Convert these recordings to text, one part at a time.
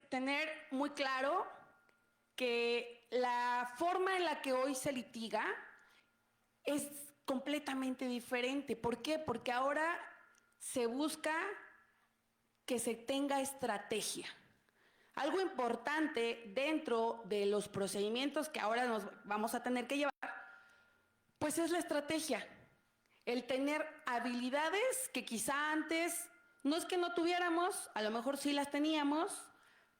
tener muy claro que la forma en la que hoy se litiga es completamente diferente. ¿Por qué? Porque ahora se busca que se tenga estrategia. Algo importante dentro de los procedimientos que ahora nos vamos a tener que llevar, pues es la estrategia. El tener habilidades que quizá antes no es que no tuviéramos, a lo mejor sí las teníamos,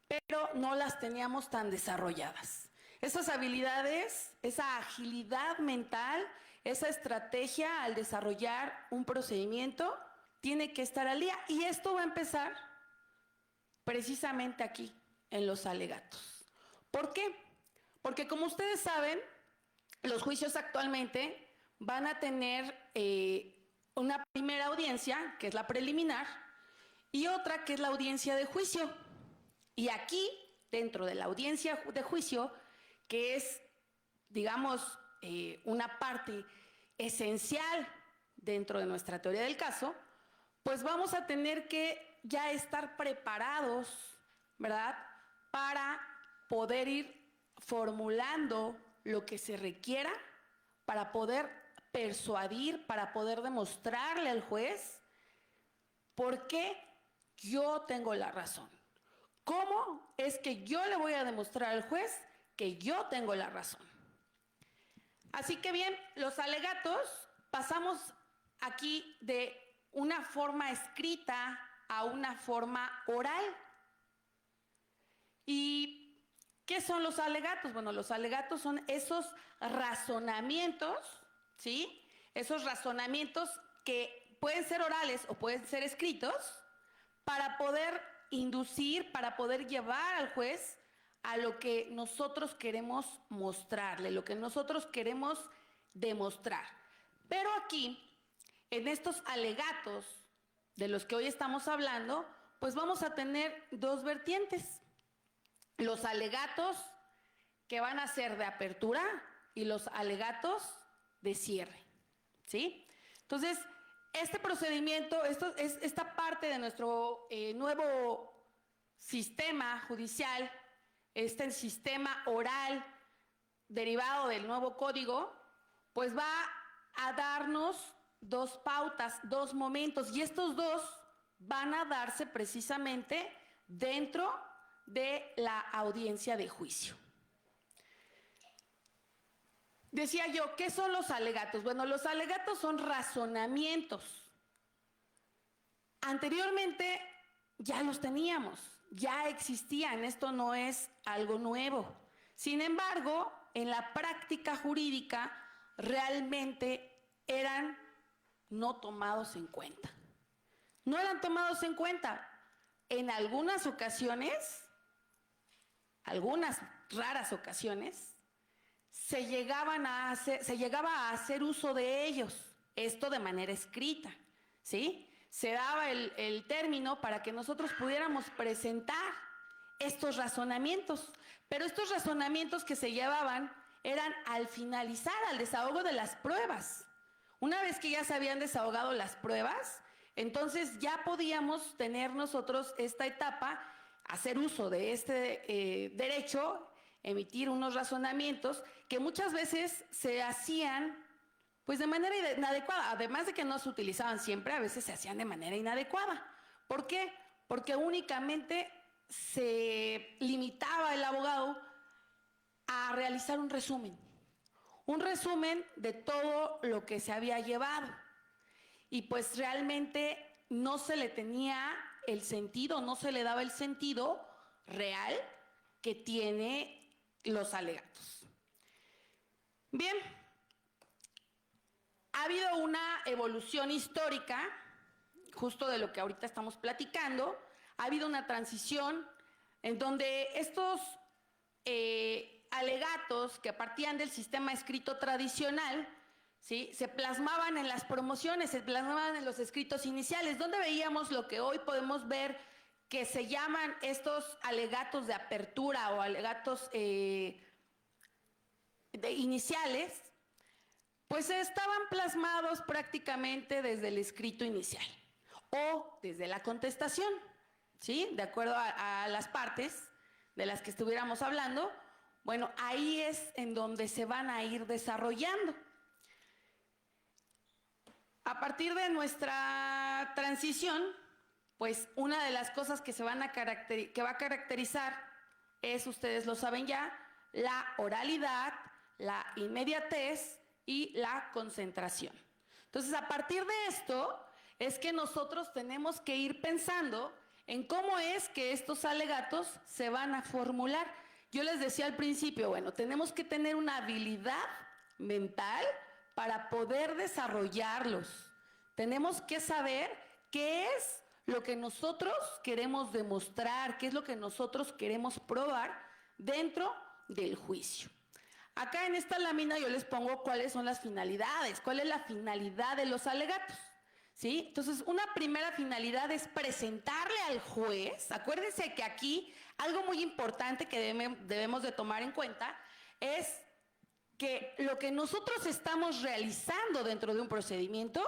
pero no las teníamos tan desarrolladas. Esas habilidades, esa agilidad mental, esa estrategia al desarrollar un procedimiento, tiene que estar al día. Y esto va a empezar precisamente aquí, en los alegatos. ¿Por qué? Porque como ustedes saben, los juicios actualmente van a tener una primera audiencia, que es la preliminar, y otra que es la audiencia de juicio. Y aquí, dentro de la audiencia de juicio, que es, digamos, una parte esencial dentro de nuestra teoría del caso, pues vamos a tener que ya estar preparados, ¿verdad?, para poder ir formulando lo que se requiera para poder persuadir, para poder demostrarle al juez por qué yo tengo la razón. ¿Cómo es que yo le voy a demostrar al juez que yo tengo la razón? Así que bien, los alegatos pasamos aquí de una forma escrita a una forma oral. ¿Y qué son los alegatos? Bueno, los alegatos son esos razonamientos, ¿sí? Esos razonamientos que pueden ser orales o pueden ser escritos para poder inducir, para poder llevar al juez a lo que nosotros queremos mostrarle, lo que nosotros queremos demostrar. Pero aquí, en estos alegatos de los que hoy estamos hablando, pues vamos a tener dos vertientes. Los alegatos que van a ser de apertura y los alegatos de cierre, ¿sí? Entonces, este procedimiento, esta parte de nuestro nuevo sistema judicial, este sistema oral derivado del nuevo código, pues va a darnos dos pautas, dos momentos, y estos dos van a darse precisamente dentro de la audiencia de juicio. Decía yo, ¿qué son los alegatos? Bueno, los alegatos son razonamientos. Anteriormente ya los teníamos, ya existían, esto no es algo nuevo. Sin embargo, en la práctica jurídica realmente eran no tomados en cuenta. No eran tomados en cuenta. En algunas ocasiones, algunas raras ocasiones, se llegaba a hacer uso de ellos, esto de manera escrita, ¿sí? Se daba el término para que nosotros pudiéramos presentar estos razonamientos, pero estos razonamientos que se llevaban eran al finalizar, al desahogo de las pruebas. Una vez que ya se habían desahogado las pruebas, entonces ya podíamos tener nosotros esta etapa, hacer uso de este derecho, emitir unos razonamientos que muchas veces se hacían pues de manera inadecuada, además de que no se utilizaban siempre, a veces se hacían de manera inadecuada. ¿Por qué? Porque únicamente se limitaba el abogado a realizar un resumen de todo lo que se había llevado. Y pues realmente no se le tenía el sentido, no se le daba el sentido real que tiene los alegatos. Bien, ha habido una evolución histórica, justo de lo que ahorita estamos platicando. Ha habido una transición en donde estos alegatos que partían del sistema escrito tradicional, ¿sí?, se plasmaban en las promociones, se plasmaban en los escritos iniciales, donde veíamos lo que hoy podemos ver que se llaman estos alegatos de apertura o alegatos iniciales, pues estaban plasmados prácticamente desde el escrito inicial o desde la contestación, ¿sí?, de acuerdo a las partes. de las que estuviéramos hablando, bueno, ahí es en donde se van a ir desarrollando. A partir de nuestra transición, pues una de las cosas que va a caracterizar es, ustedes lo saben ya, la oralidad, la inmediatez y la concentración. Entonces, a partir de esto, es que nosotros tenemos que ir pensando en cómo es que estos alegatos se van a formular. Yo les decía al principio, bueno, tenemos que tener una habilidad mental para poder desarrollarlos. Tenemos que saber qué es lo que nosotros queremos demostrar, qué es lo que nosotros queremos probar dentro del juicio. Acá en esta lámina yo les pongo cuáles son las finalidades, cuál es la finalidad de los alegatos, ¿sí? Entonces, una primera finalidad es presentarle al juez. Acuérdense que aquí algo muy importante que debemos de tomar en cuenta es que lo que nosotros estamos realizando dentro de un procedimiento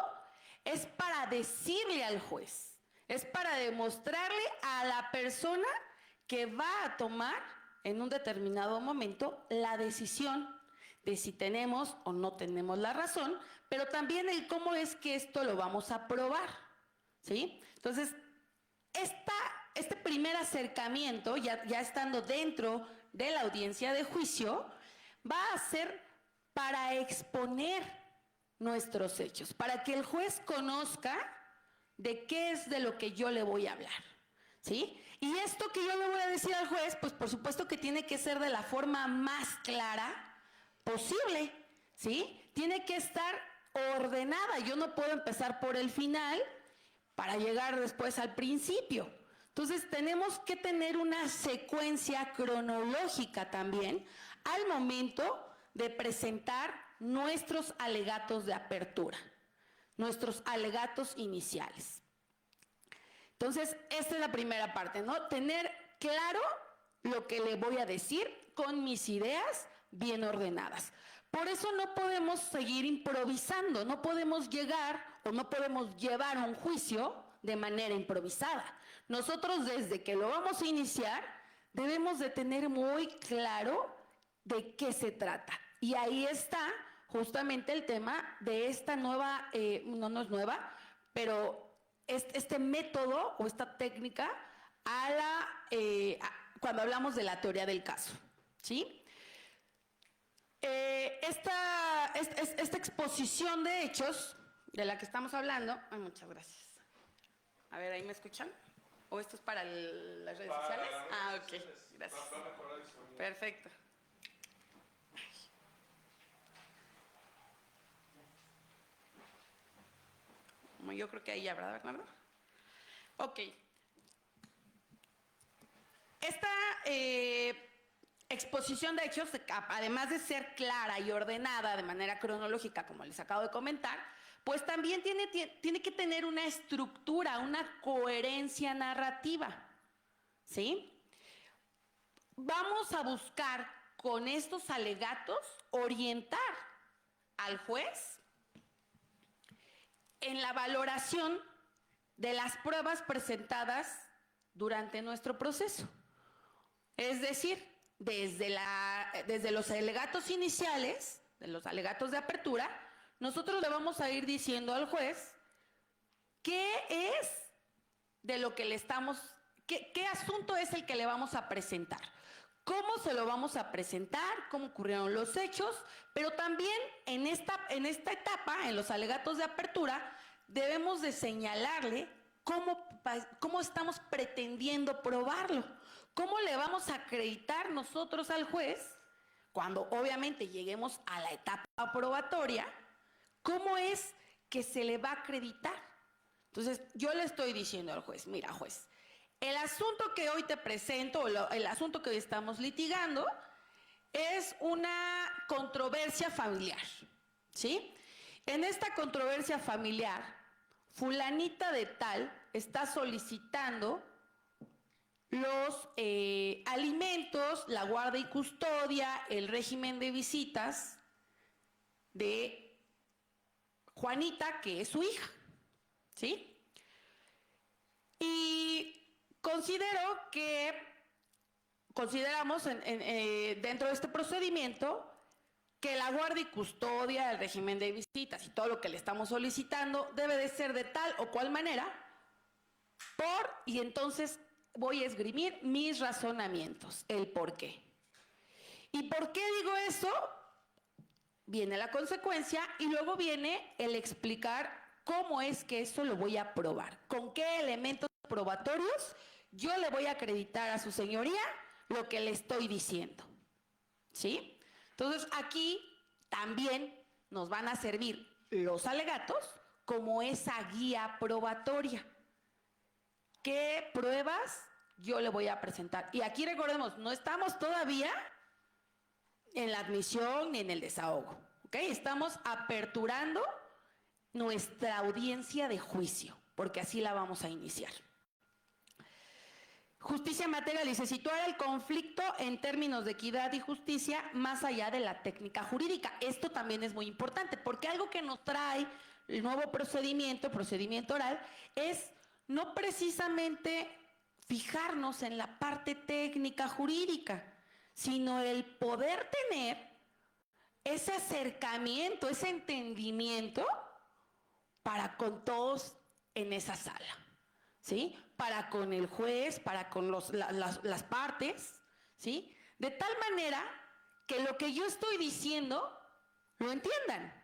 es para decirle al juez, es para demostrarle a la persona que va a tomar en un determinado momento la decisión de si tenemos o no tenemos la razón, pero también el cómo es que esto lo vamos a probar, ¿sí? Entonces, este primer acercamiento, ya estando dentro de la audiencia de juicio, va a ser para exponer nuestros hechos, para que el juez conozca de qué es de lo que yo le voy a hablar, ¿sí? Y esto que yo le voy a decir al juez, pues por supuesto que tiene que ser de la forma más clara posible, ¿sí? Tiene que estar ordenada. Yo no puedo empezar por el final para llegar después al principio. Entonces tenemos que tener una secuencia cronológica también al momento de presentar nuestros alegatos de apertura, nuestros alegatos iniciales. Entonces, esta es la primera parte, ¿no? Tener claro lo que le voy a decir con mis ideas bien ordenadas. Por eso no podemos seguir improvisando, no podemos llegar o no podemos llevar un juicio de manera improvisada. Nosotros, desde que lo vamos a iniciar, debemos de tener muy claro de qué se trata. Y ahí está justamente el tema de esta nueva, no es nueva, pero este método o esta técnica cuando hablamos de la teoría del caso, ¿sí? Esta exposición de hechos de la que estamos hablando, ay, muchas gracias. A ver, ¿ahí me escuchan? ¿O esto es para las redes sociales? Ah, ok, gracias. Perfecto. Yo creo que ahí ya, ¿verdad, Bernardo? Ok. Esta exposición de hechos, además de ser clara y ordenada de manera cronológica, como les acabo de comentar, pues también tiene que tener una estructura, una coherencia narrativa, ¿sí? Vamos a buscar con estos alegatos orientar al juez en la valoración de las pruebas presentadas durante nuestro proceso. Es decir, desde los alegatos iniciales, de los alegatos de apertura, nosotros le vamos a ir diciendo al juez qué es de lo que le estamos, qué asunto es el que le vamos a presentar, cómo se lo vamos a presentar, cómo ocurrieron los hechos, pero también en esta etapa, en los alegatos de apertura, debemos de señalarle cómo estamos pretendiendo probarlo, cómo le vamos a acreditar nosotros al juez, cuando obviamente lleguemos a la etapa aprobatoria, cómo es que se le va a acreditar. Entonces, yo le estoy diciendo al juez, mira, juez, el asunto que hoy te presento, el asunto que hoy estamos litigando, es una controversia familiar, ¿sí? En esta controversia familiar, fulanita de tal está solicitando los alimentos, la guarda y custodia, el régimen de visitas de Juanita, que es su hija, ¿sí? Y considero que consideramos dentro de este procedimiento que la guardia y custodia, el régimen de visitas y todo lo que le estamos solicitando debe de ser de tal o cual manera y entonces voy a esgrimir mis razonamientos, el por qué. ¿Y por qué digo eso? Viene la consecuencia y luego viene el explicar cómo es que eso lo voy a probar, con qué elementos probatorios yo le voy a acreditar a su señoría lo que le estoy diciendo, ¿sí? Entonces aquí también nos van a servir los alegatos como esa guía probatoria. ¿Qué pruebas yo le voy a presentar? Y aquí recordemos, no estamos todavía en la admisión ni en el desahogo, ¿ok? Estamos aperturando nuestra audiencia de juicio, porque así la vamos a iniciar. Justicia material, dice, situar el conflicto en términos de equidad y justicia más allá de la técnica jurídica. Esto también es muy importante, porque algo que nos trae el nuevo procedimiento oral, es no precisamente fijarnos en la parte técnica jurídica, sino el poder tener ese acercamiento, ese entendimiento para con todos en esa sala, ¿sí? Para con el juez, para con las partes, ¿sí? De tal manera que lo que yo estoy diciendo lo entiendan,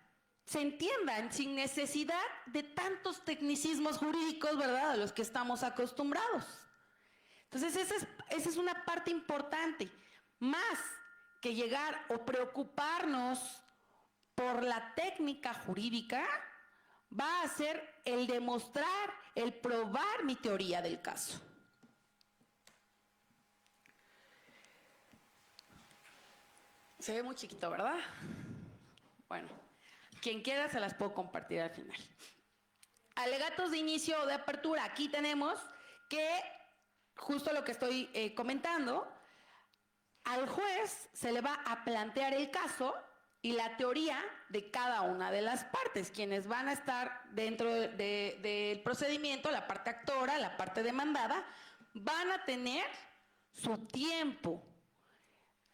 se entiendan sin necesidad de tantos tecnicismos jurídicos, ¿verdad?, a los que estamos acostumbrados. Entonces, esa es una parte importante. Más que llegar o preocuparnos por la técnica jurídica, va a ser el demostrar, el probar mi teoría del caso. Se ve muy chiquito, ¿verdad? Bueno, quien quiera se las puedo compartir al final. Alegatos de inicio o de apertura. Aquí tenemos que, justo lo que estoy comentando, al juez se le va a plantear el caso y la teoría de cada una de las partes, quienes van a estar dentro del procedimiento, la parte actora, la parte demandada, van a tener su tiempo.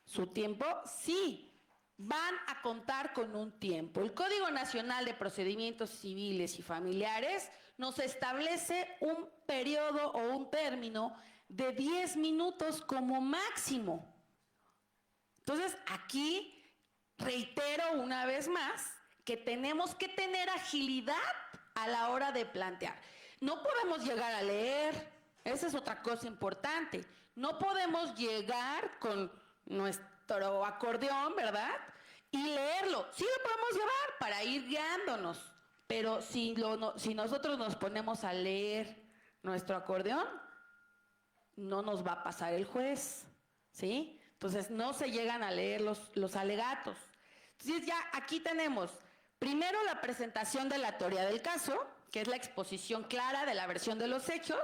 Su tiempo, sí, van a contar con un tiempo. El Código Nacional de Procedimientos Civiles y Familiares nos establece un periodo o un término de 10 minutos como máximo. Entonces, aquí reitero una vez más que tenemos que tener agilidad a la hora de plantear. No podemos llegar a leer, esa es otra cosa importante. No podemos llegar con nuestro acordeón, ¿verdad?, y leerlo. Sí lo podemos llevar para ir guiándonos, pero si nosotros nos ponemos a leer nuestro acordeón, no nos va a pasar el juez, ¿sí? Entonces no se llegan a leer los alegatos. Entonces ya aquí tenemos primero la presentación de la teoría del caso, que es la exposición clara de la versión de los hechos,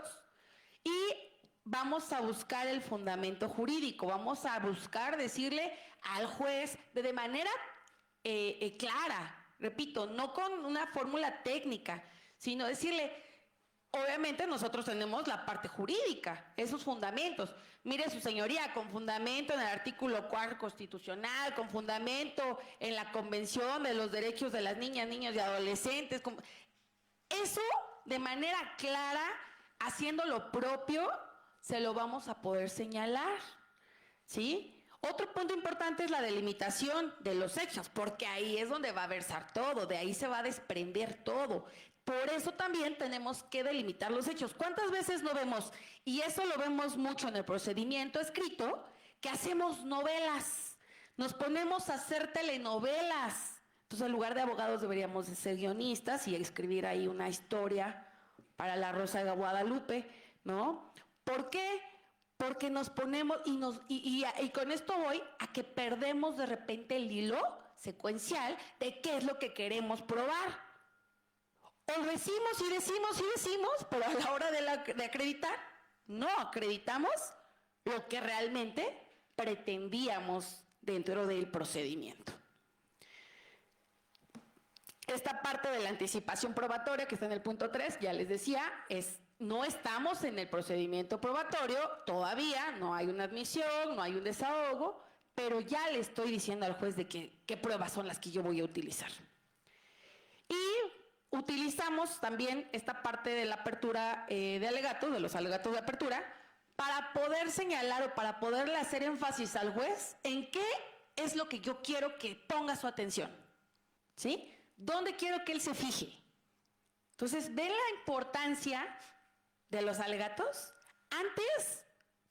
y vamos a buscar el fundamento jurídico, vamos a buscar decirle al juez de manera clara, repito, no con una fórmula técnica, sino decirle, obviamente nosotros tenemos la parte jurídica, esos fundamentos. Mire, su señoría, con fundamento en el artículo 4 constitucional, con fundamento en la Convención de los Derechos de las Niñas, Niños y Adolescentes. Eso, de manera clara, haciendo lo propio, se lo vamos a poder señalar, ¿sí? Otro punto importante es la delimitación de los hechos, porque ahí es donde va a versar todo, de ahí se va a desprender todo. Por eso también tenemos que delimitar los hechos. ¿Cuántas veces lo vemos? Y eso lo vemos mucho en el procedimiento escrito, que hacemos novelas, nos ponemos a hacer telenovelas. Entonces, en lugar de abogados deberíamos de ser guionistas y escribir ahí una historia para La Rosa de Guadalupe, ¿no? ¿Por qué? Porque nos ponemos y con esto voy a que perdemos de repente el hilo secuencial de qué es lo que queremos probar. O decimos y decimos y decimos, pero a la hora de acreditar, no acreditamos lo que realmente pretendíamos dentro del procedimiento. Esta parte de la anticipación probatoria, que está en el punto 3, ya les decía, es no estamos en el procedimiento probatorio, todavía no hay una admisión, no hay un desahogo, pero ya le estoy diciendo al juez de qué pruebas son las que yo voy a utilizar. Y utilizamos también esta parte de la apertura de alegatos, de los alegatos de apertura, para poder señalar o para poderle hacer énfasis al juez en qué es lo que yo quiero que ponga su atención, ¿sí? ¿Dónde quiero que él se fije? Entonces, ¿ven la importancia de los alegatos? Antes,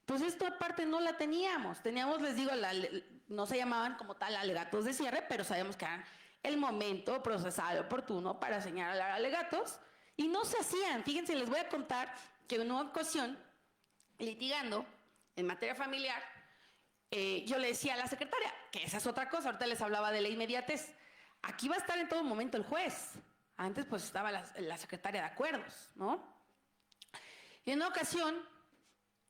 pues esta parte no la teníamos. Teníamos, les digo, no se llamaban como tal alegatos de cierre, pero sabíamos que eran el momento procesal oportuno para señalar alegatos y no se hacían. Fíjense, les voy a contar que en una ocasión, litigando en materia familiar, yo le decía a la secretaria, que esa es otra cosa, ahorita les hablaba de la inmediatez, aquí va a estar en todo momento el juez. Antes pues estaba la secretaria de acuerdos, ¿no? Y en una ocasión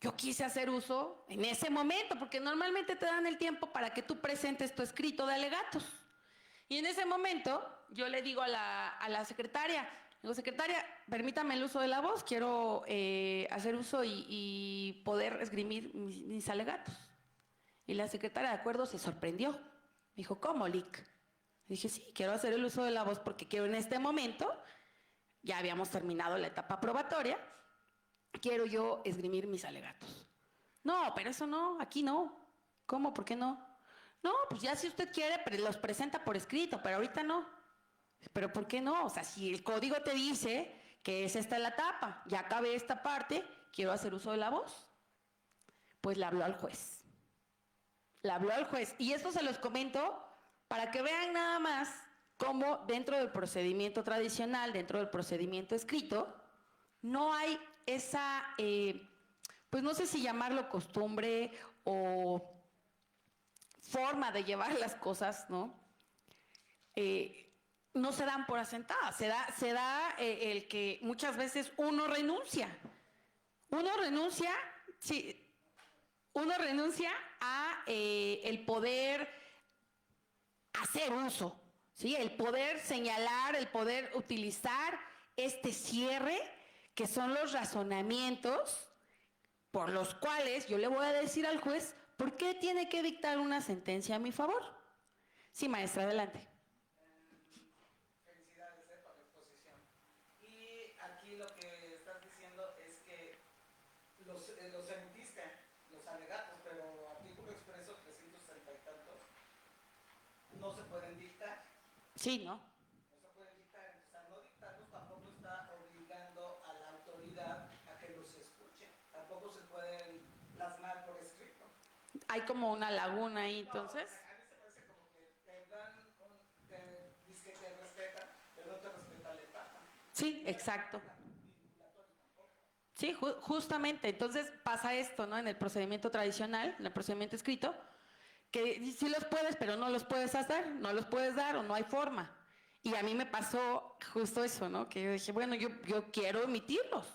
yo quise hacer uso en ese momento, porque normalmente te dan el tiempo para que tú presentes tu escrito de alegatos. Y en ese momento yo le digo a la secretaria, digo, secretaria, permítame el uso de la voz, quiero hacer uso y poder esgrimir mis alegatos. Y la secretaria de acuerdos se sorprendió. Me dijo, ¿cómo, Lic? Dije, sí, quiero hacer el uso de la voz porque quiero en este momento, ya habíamos terminado la etapa probatoria, quiero yo esgrimir mis alegatos. No, pero eso no, aquí no. ¿Cómo? ¿Por qué no? No, pues ya si usted quiere, los presenta por escrito, pero ahorita no. ¿Pero por qué no? O sea, si el código te dice que es esta la etapa, ya acabé esta parte, quiero hacer uso de la voz. Pues le habló al juez. Le habló al juez. Y esto se los comento para que vean nada más cómo dentro del procedimiento tradicional, dentro del procedimiento escrito, no hay esa, pues no sé si llamarlo costumbre o forma de llevar las cosas, ¿no? No se dan por asentadas, se da el que muchas veces uno renuncia. Sí, uno renuncia a el poder hacer uso, ¿sí? El poder señalar, el poder utilizar este cierre, que son los razonamientos por los cuales yo le voy a decir al juez por qué tiene que dictar una sentencia a mi favor. Sí, maestra, adelante. Felicidades por la exposición. Y aquí lo que estás diciendo es que los emitiste, los alegatos, pero artículo expreso 360 y tantos, no se pueden dictar. Sí, ¿no? No se pueden dictar. O sea, no dictarlos tampoco está obligando a la autoridad a que los escuche. Tampoco se pueden plasmar por escrito. Hay como una laguna ahí, entonces. No, a mí se parece como que te dan dice que te respetan, pero no te respeta la etapa. Sí, exacto. Sí, justamente. Entonces pasa esto, ¿no? En el procedimiento tradicional, en el procedimiento escrito, que sí los puedes, pero no los puedes hacer, no los puedes dar o no hay forma. Y a mí me pasó justo eso, ¿no? Que yo dije, bueno, yo quiero emitirlos.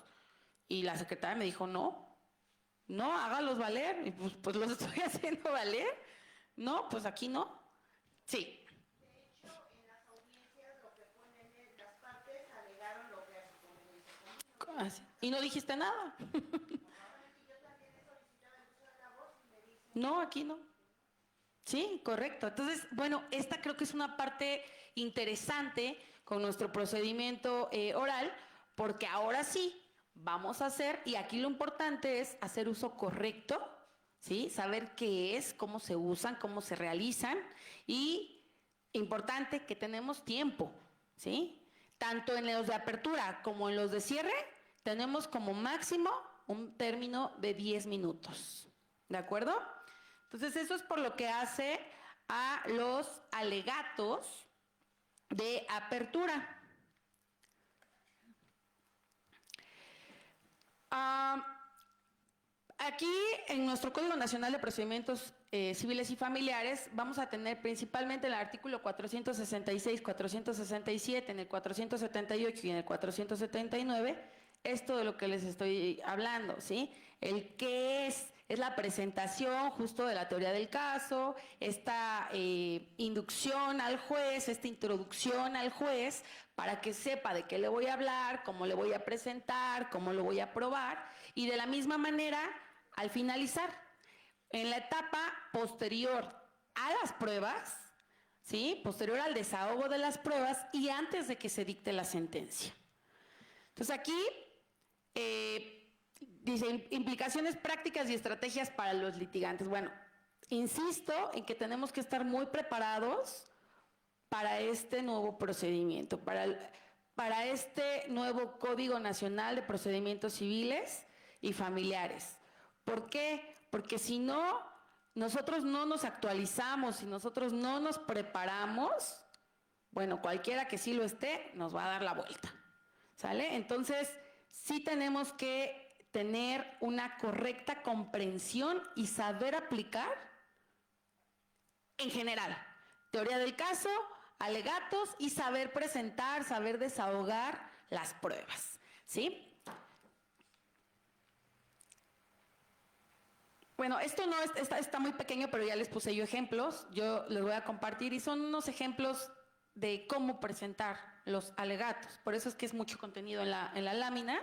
Y la secretaria me dijo, no, hágalos valer. Y pues los estoy haciendo valer. No, pues aquí no. Sí. De hecho, en las audiencias lo que ponen es las partes alegaron lo que a su conveniencia. Y no dijiste nada. Yo también he solicitado el uso de la voz y me dicen... No, aquí no. Sí, correcto. Entonces, bueno, esta creo que es una parte interesante con nuestro procedimiento oral, porque ahora sí vamos a hacer, y aquí lo importante es hacer uso correcto, ¿sí? Saber qué es, cómo se usan, cómo se realizan, y importante que tenemos tiempo, ¿sí? Tanto en los de apertura como en los de cierre, tenemos como máximo un término de 10 minutos, ¿de acuerdo? Entonces, eso es por lo que hace a los alegatos de apertura. Aquí, en nuestro Código Nacional de Procedimientos Civiles y Familiares, vamos a tener principalmente en el artículo 466, 467, en el 478 y en el 479, esto de lo que les estoy hablando, ¿sí? El qué es Es la presentación justo de la teoría del caso, esta inducción al juez, esta introducción al juez, para que sepa de qué le voy a hablar, cómo le voy a presentar, cómo lo voy a probar, y de la misma manera, al finalizar, en la etapa posterior a las pruebas, ¿sí? Posterior al desahogo de las pruebas y antes de que se dicte la sentencia. Entonces aquí dice implicaciones prácticas y estrategias para los litigantes. Bueno, insisto en que tenemos que estar muy preparados para este nuevo procedimiento, para este nuevo Código Nacional de Procedimientos Civiles y Familiares. ¿Por qué? Porque si no, nosotros no nos actualizamos, si nosotros no nos preparamos, bueno, cualquiera que sí lo esté, nos va a dar la vuelta, ¿sale? Entonces, sí tenemos que tener una correcta comprensión y saber aplicar en general, teoría del caso, alegatos y saber presentar, saber desahogar las pruebas, ¿sí? Bueno, esto no está muy pequeño, pero ya les puse yo ejemplos, yo les voy a compartir y son unos ejemplos de cómo presentar los alegatos, por eso es que es mucho contenido en la lámina,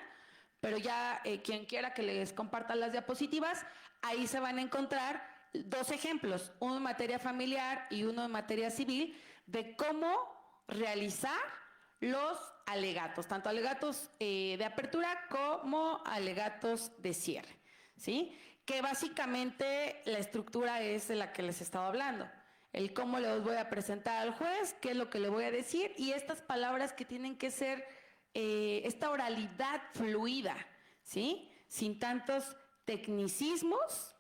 pero ya quien quiera que les comparta las diapositivas, ahí se van a encontrar dos ejemplos, uno en materia familiar y uno en materia civil, de cómo realizar los alegatos, tanto alegatos de apertura como alegatos de cierre, ¿sí? Que básicamente la estructura es de la que les estaba hablando, el cómo les voy a presentar al juez, qué es lo que le voy a decir y estas palabras que tienen que ser esta oralidad fluida, ¿sí? Sin tantos tecnicismos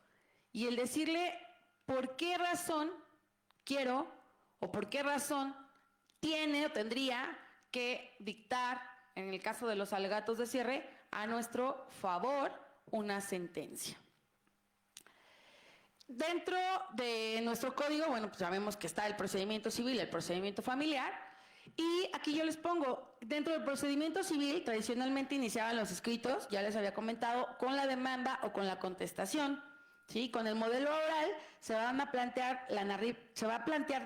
y el decirle por qué razón quiero o por qué razón tiene o tendría que dictar, en el caso de los alegatos de cierre, a nuestro favor una sentencia. Dentro de nuestro código, bueno, pues sabemos que está el procedimiento civil, el procedimiento familiar, y aquí yo les pongo, dentro del procedimiento civil, tradicionalmente iniciaban los escritos, ya les había comentado, con la demanda o con la contestación, ¿sí? Con el modelo oral se va a plantear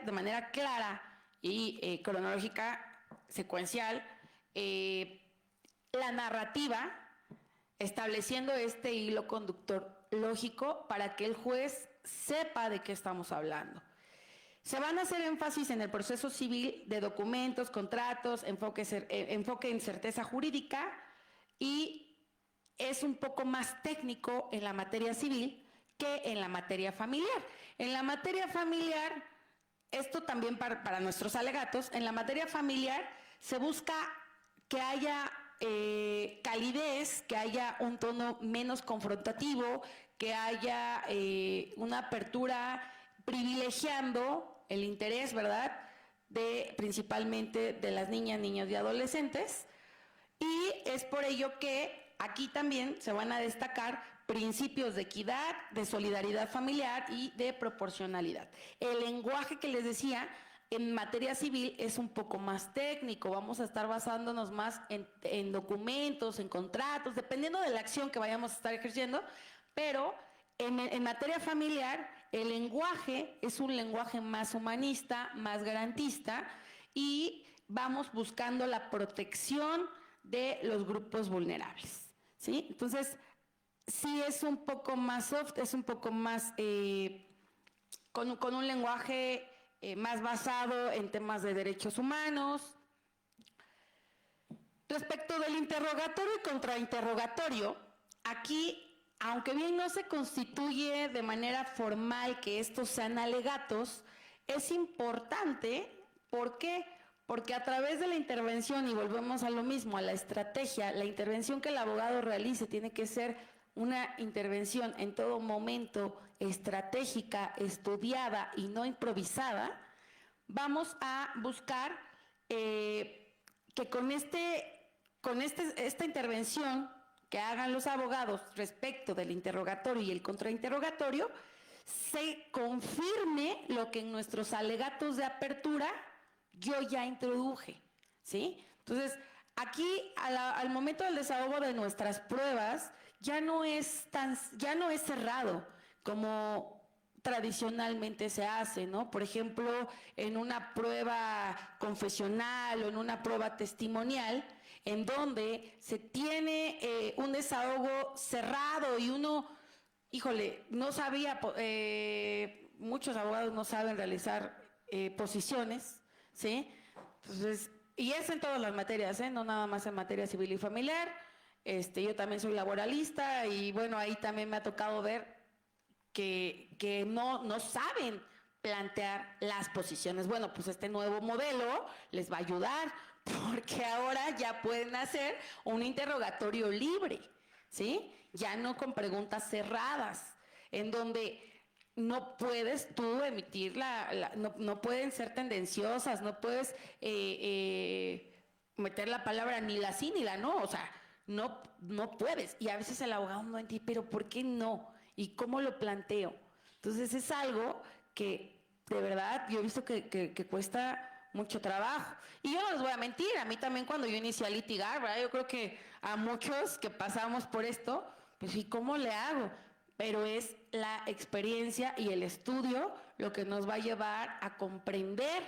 de manera clara y cronológica, secuencial, la narrativa, estableciendo este hilo conductor lógico para que el juez sepa de qué estamos hablando. Se van a hacer énfasis en el proceso civil de documentos, contratos, enfoque en certeza jurídica y es un poco más técnico en la materia civil que en la materia familiar. En la materia familiar, esto también para nuestros alegatos, en la materia familiar se busca que haya calidez, que haya un tono menos confrontativo, que haya una apertura privilegiando el interés, ¿verdad?, principalmente de las niñas, niños y adolescentes, y es por ello que aquí también se van a destacar principios de equidad, de solidaridad familiar y de proporcionalidad. El lenguaje que les decía en materia civil es un poco más técnico, vamos a estar basándonos más en documentos, en contratos, dependiendo de la acción que vayamos a estar ejerciendo, pero en materia familiar el lenguaje es un lenguaje más humanista, más garantista y vamos buscando la protección de los grupos vulnerables, ¿sí? Entonces, sí es un poco más soft, es un poco más con un lenguaje más basado en temas de derechos humanos. Respecto del interrogatorio y contrainterrogatorio, aquí, aunque bien no se constituye de manera formal que estos sean alegatos, es importante, ¿por qué? Porque a través de la intervención, y volvemos a lo mismo, a la estrategia, la intervención que el abogado realice tiene que ser una intervención en todo momento estratégica, estudiada y no improvisada. Vamos a buscar que esta intervención que hagan los abogados respecto del interrogatorio y el contrainterrogatorio, se confirme lo que en nuestros alegatos de apertura yo ya introduje, ¿sí? Entonces, aquí al momento del desahogo de nuestras pruebas, ya no es cerrado, como tradicionalmente se hace, ¿no? Por ejemplo, en una prueba confesional o en una prueba testimonial, en donde se tiene un desahogo cerrado y uno, híjole, no sabía, muchos abogados no saben realizar posiciones, ¿sí? Entonces, y eso en todas las materias, no nada más en materia civil y familiar. Yo también soy laboralista y bueno, ahí también me ha tocado ver que no saben plantear las posiciones. Bueno, pues este nuevo modelo les va a ayudar porque ahora ya pueden hacer un interrogatorio libre, ¿sí? Ya no con preguntas cerradas, en donde no puedes tú emitir no pueden ser tendenciosas, no puedes meter la palabra ni la sí ni la no, o sea, no puedes. Y a veces el abogado no entiende, pero ¿por qué no? ¿Y cómo lo planteo? Entonces es algo que de verdad yo he visto que cuesta mucho trabajo. Y yo no les voy a mentir, a mí también cuando yo inicié a litigar, ¿verdad? Yo creo que a muchos que pasamos por esto, pues ¿y cómo le hago? Pero es la experiencia y el estudio lo que nos va a llevar a comprender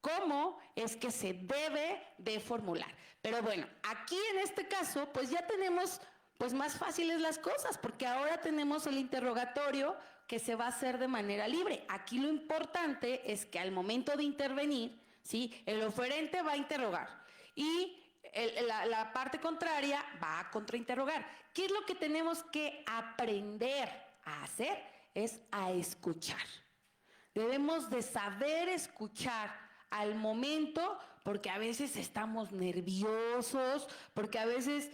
cómo es que se debe de formular. Pero bueno, aquí en este caso, pues ya tenemos pues más fáciles las cosas, porque ahora tenemos el interrogatorio que se va a hacer de manera libre. Aquí lo importante es que al momento de intervenir, ¿sí? El oferente va a interrogar y la parte contraria va a contrainterrogar. ¿Qué es lo que tenemos que aprender a hacer? Es a escuchar. Debemos de saber escuchar al momento, porque a veces estamos nerviosos, porque a veces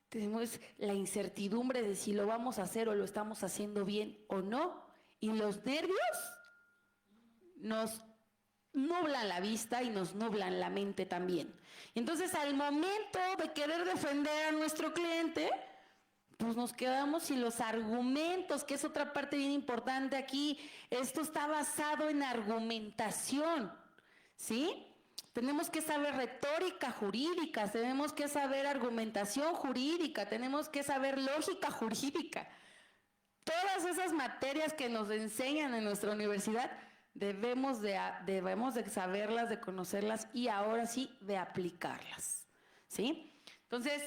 tenemos la incertidumbre de si lo vamos a hacer o lo estamos haciendo bien o no, y los nervios nos nublan la vista y nos nublan la mente también. Entonces, al momento de querer defender a nuestro cliente, pues nos quedamos sin los argumentos, que es otra parte bien importante aquí. Esto está basado en argumentación, ¿sí? Tenemos que saber retórica jurídica, tenemos que saber argumentación jurídica, tenemos que saber lógica jurídica. Todas esas materias que nos enseñan en nuestra universidad debemos de saberlas, de conocerlas y ahora sí de aplicarlas, ¿sí? Entonces,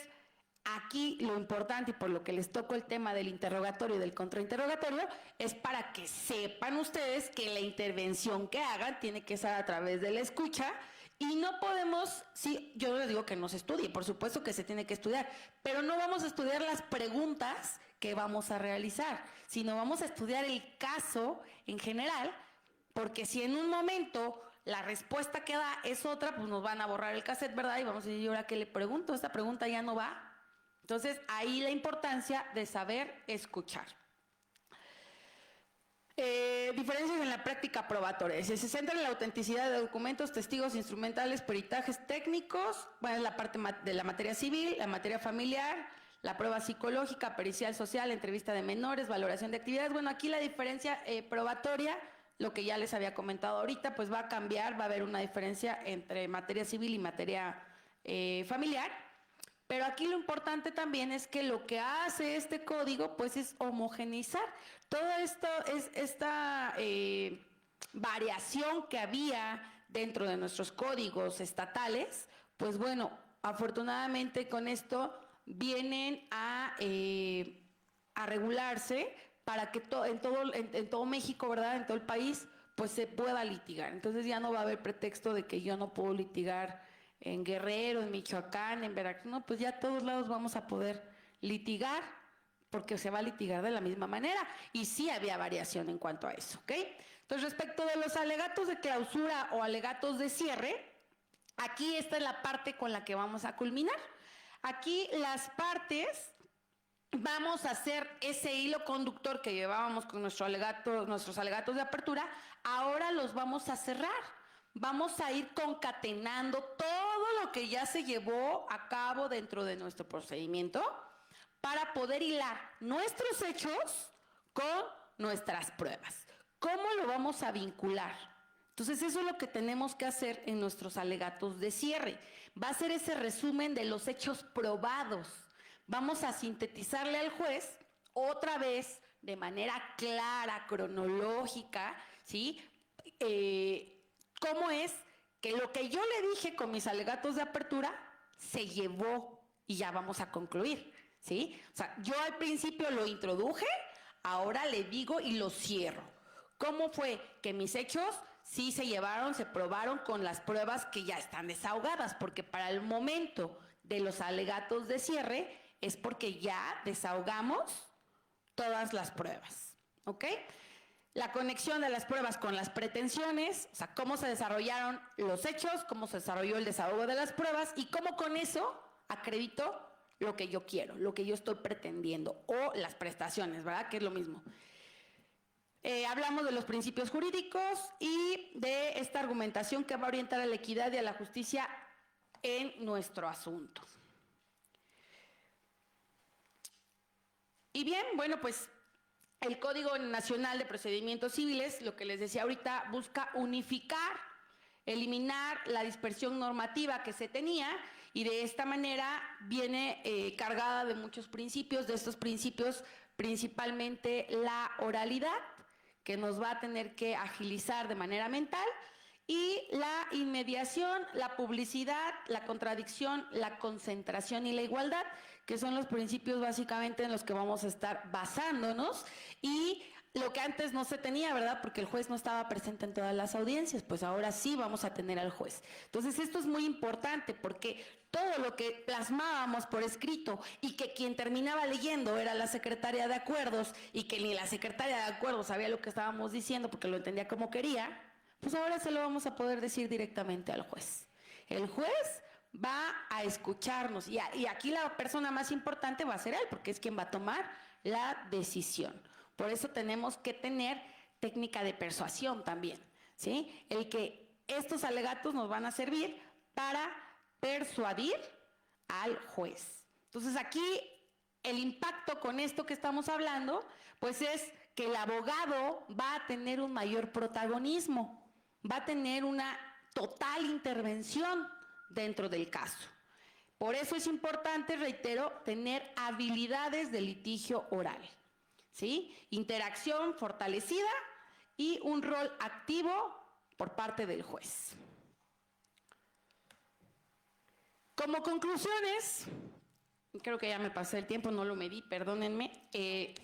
aquí lo importante y por lo que les toco el tema del interrogatorio y del contrainterrogatorio es para que sepan ustedes que la intervención que hagan tiene que ser a través de la escucha y no podemos, sí, yo les digo que no se estudie, por supuesto que se tiene que estudiar, pero no vamos a estudiar las preguntas que vamos a realizar, sino vamos a estudiar el caso en general, porque si en un momento la respuesta que da es otra, pues nos van a borrar el cassette, ¿verdad? Y vamos a decir, ¿y ahora qué le pregunto? Esta pregunta ya no va. Entonces, ahí la importancia de saber escuchar. Diferencias en la práctica probatoria. Se centra en la autenticidad de documentos, testigos, instrumentales, peritajes técnicos, bueno, la parte de la materia civil, la materia familiar, la prueba psicológica, pericial social, entrevista de menores, valoración de actividades. Bueno, aquí la diferencia probatoria, lo que ya les había comentado ahorita, pues va a cambiar, va a haber una diferencia entre materia civil y materia familiar. Pero aquí lo importante también es que lo que hace este código pues es homogeneizar toda esta variación que había dentro de nuestros códigos estatales. Pues bueno, afortunadamente con esto vienen a regularse para que en todo México, ¿verdad? En todo el país, pues se pueda litigar. Entonces ya no va a haber pretexto de que yo no puedo litigar en Guerrero, en Michoacán, en Veracruz, no, pues ya a todos lados vamos a poder litigar, porque se va a litigar de la misma manera, y sí había variación en cuanto a eso, ¿ok? Entonces, respecto de los alegatos de clausura o alegatos de cierre, aquí esta es la parte con la que vamos a culminar. Aquí las partes vamos a hacer ese hilo conductor que llevábamos con nuestros alegatos de apertura, ahora los vamos a cerrar. Vamos a ir concatenando todo lo que ya se llevó a cabo dentro de nuestro procedimiento para poder hilar nuestros hechos con nuestras pruebas. ¿Cómo lo vamos a vincular? Entonces eso es lo que tenemos que hacer en nuestros alegatos de cierre. Va a ser ese resumen de los hechos probados. Vamos a sintetizarle al juez otra vez de manera clara, cronológica, ¿sí? ¿Cómo es que lo que yo le dije con mis alegatos de apertura se llevó y ya vamos a concluir, ¿sí? O sea, yo al principio lo introduje, ahora le digo y lo cierro. ¿Cómo fue que mis hechos sí se llevaron, se probaron con las pruebas que ya están desahogadas? Porque para el momento de los alegatos de cierre es porque ya desahogamos todas las pruebas, ¿ok? La conexión de las pruebas con las pretensiones, o sea, cómo se desarrollaron los hechos, cómo se desarrolló el desahogo de las pruebas y cómo con eso acredito lo que yo quiero, lo que yo estoy pretendiendo, o las prestaciones, ¿verdad? Que es lo mismo. Hablamos de los principios jurídicos y de esta argumentación que va a orientar a la equidad y a la justicia en nuestro asunto. Y bien, bueno, pues el Código Nacional de Procedimientos Civiles, lo que les decía ahorita, busca unificar, eliminar la dispersión normativa que se tenía y de esta manera viene cargada de muchos principios, de estos principios principalmente la oralidad, que nos va a tener que agilizar de manera mental, y la inmediación, la publicidad, la contradicción, la concentración y la igualdad, que son los principios básicamente en los que vamos a estar basándonos, y lo que antes no se tenía, ¿verdad? Porque el juez no estaba presente en todas las audiencias, pues ahora sí vamos a tener al juez. Entonces esto es muy importante porque todo lo que plasmábamos por escrito y que quien terminaba leyendo era la secretaria de acuerdos y que ni la secretaria de acuerdos sabía lo que estábamos diciendo porque lo entendía como quería, pues ahora se lo vamos a poder decir directamente al juez. El juez va a escucharnos y aquí la persona más importante va a ser él porque es quien va a tomar la decisión. Por eso tenemos que tener técnica de persuasión también, ¿sí? El que estos alegatos nos van a servir para persuadir al juez. Entonces aquí el impacto con esto que estamos hablando, pues es que el abogado va a tener un mayor protagonismo, va a tener una total intervención dentro del caso. Por eso es importante, reitero, tener habilidades de litigio oral, ¿sí? Interacción fortalecida y un rol activo por parte del juez. Como conclusiones, creo que ya me pasé el tiempo, no lo medí, perdónenme.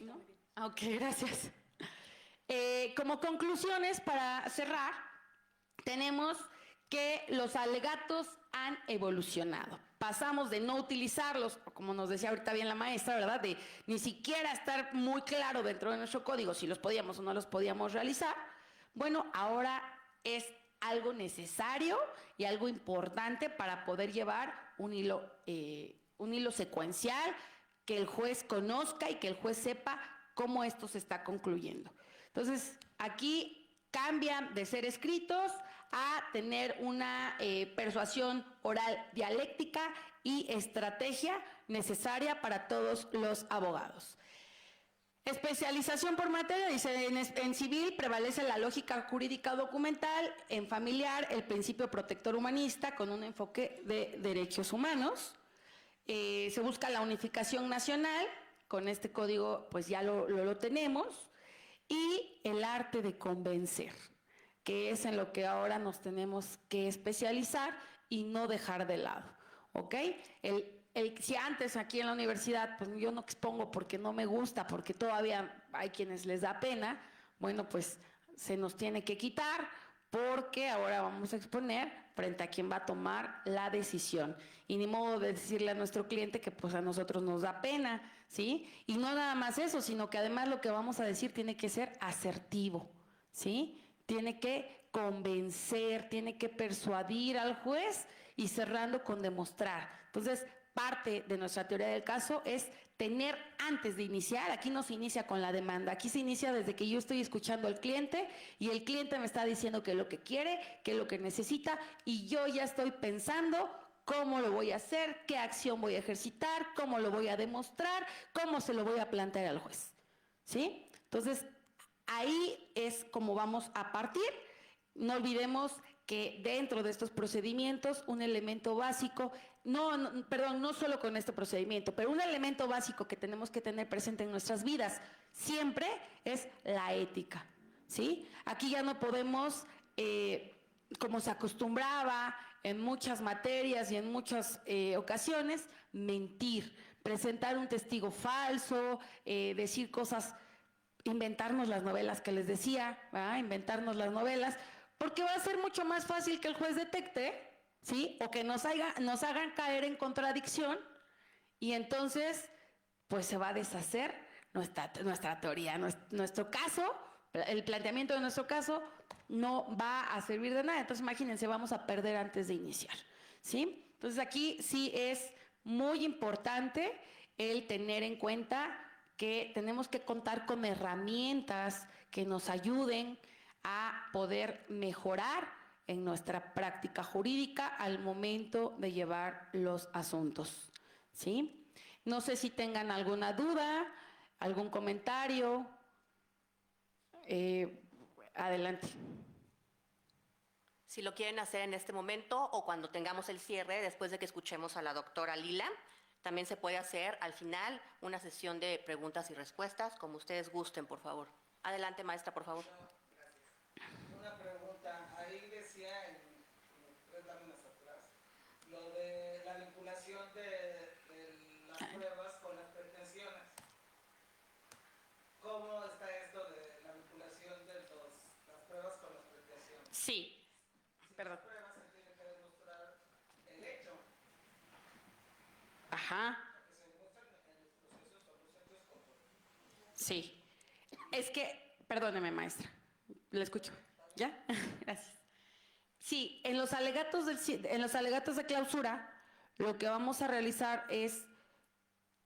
¿No? Ok, gracias. Como conclusiones, para cerrar, tenemos que los alegatos han evolucionado. Pasamos de no utilizarlos, como nos decía ahorita bien la maestra, ¿verdad? De ni siquiera estar muy claro dentro de nuestro código si los podíamos o no los podíamos realizar. Bueno, ahora es algo necesario y algo importante para poder llevar un hilo secuencial, que el juez conozca y que el juez sepa cómo esto se está concluyendo. Entonces, aquí cambian de ser escritos a tener una persuasión oral dialéctica y estrategia necesaria para todos los abogados. Especialización por materia, dice, en civil prevalece la lógica jurídica documental, en familiar el principio protector humanista con un enfoque de derechos humanos. Se busca la unificación nacional, con este código pues ya lo tenemos, y el arte de convencer, que es en lo que ahora nos tenemos que especializar y no dejar de lado, ¿ok? Si antes aquí en la universidad, pues yo no expongo porque no me gusta, porque todavía hay quienes les da pena, bueno, pues se nos tiene que quitar porque ahora vamos a exponer frente a quien va a tomar la decisión. Y ni modo de decirle a nuestro cliente que pues a nosotros nos da pena, ¿sí? Y no nada más eso, sino que además lo que vamos a decir tiene que ser asertivo, ¿sí? Tiene que convencer, tiene que persuadir al juez y cerrando con demostrar. Entonces, parte de nuestra teoría del caso es tener antes de iniciar, aquí no se inicia con la demanda, aquí se inicia desde que yo estoy escuchando al cliente y el cliente me está diciendo qué es lo que quiere, qué es lo que necesita y yo ya estoy pensando cómo lo voy a hacer, qué acción voy a ejercitar, cómo lo voy a demostrar, cómo se lo voy a plantear al juez, ¿sí? Entonces, ahí es como vamos a partir. No olvidemos que dentro de estos procedimientos un elemento básico, no solo con este procedimiento, pero un elemento básico que tenemos que tener presente en nuestras vidas siempre es la ética, ¿sí? Aquí ya no podemos, como se acostumbraba en muchas materias y en muchas ocasiones, mentir, presentar un testigo falso, decir cosas, inventarnos las novelas que les decía, ¿verdad? Inventarnos las novelas, porque va a ser mucho más fácil que el juez detecte, ¿sí? O que nos hagan caer en contradicción, y entonces pues se va a deshacer nuestra teoría, nuestro caso, el planteamiento de nuestro caso no va a servir de nada. Entonces imagínense, vamos a perder antes de iniciar, ¿sí? Entonces aquí sí es muy importante el tener en cuenta que tenemos que contar con herramientas que nos ayuden a poder mejorar en nuestra práctica jurídica al momento de llevar los asuntos, ¿sí? No sé si tengan alguna duda, algún comentario. Adelante. Si lo quieren hacer en este momento o cuando tengamos el cierre, después de que escuchemos a la doctora Lila, también se puede hacer al final una sesión de preguntas y respuestas, como ustedes gusten, por favor. Adelante, maestra, por favor. Una pregunta, ahí decía en 3 láminas atrás, lo de la vinculación de las pruebas con las pretensiones. ¿Cómo está esto de la vinculación de las pruebas con las pretensiones? Sí, perdón. Las pruebas se tienen que demostrar el hecho. Ajá. Que se demuestran en los procesos o los hechos como... Sí. Es que, perdóneme, maestra, le escucho. ¿Ya? Gracias. Sí, en los alegatos de clausura, lo que vamos a realizar es,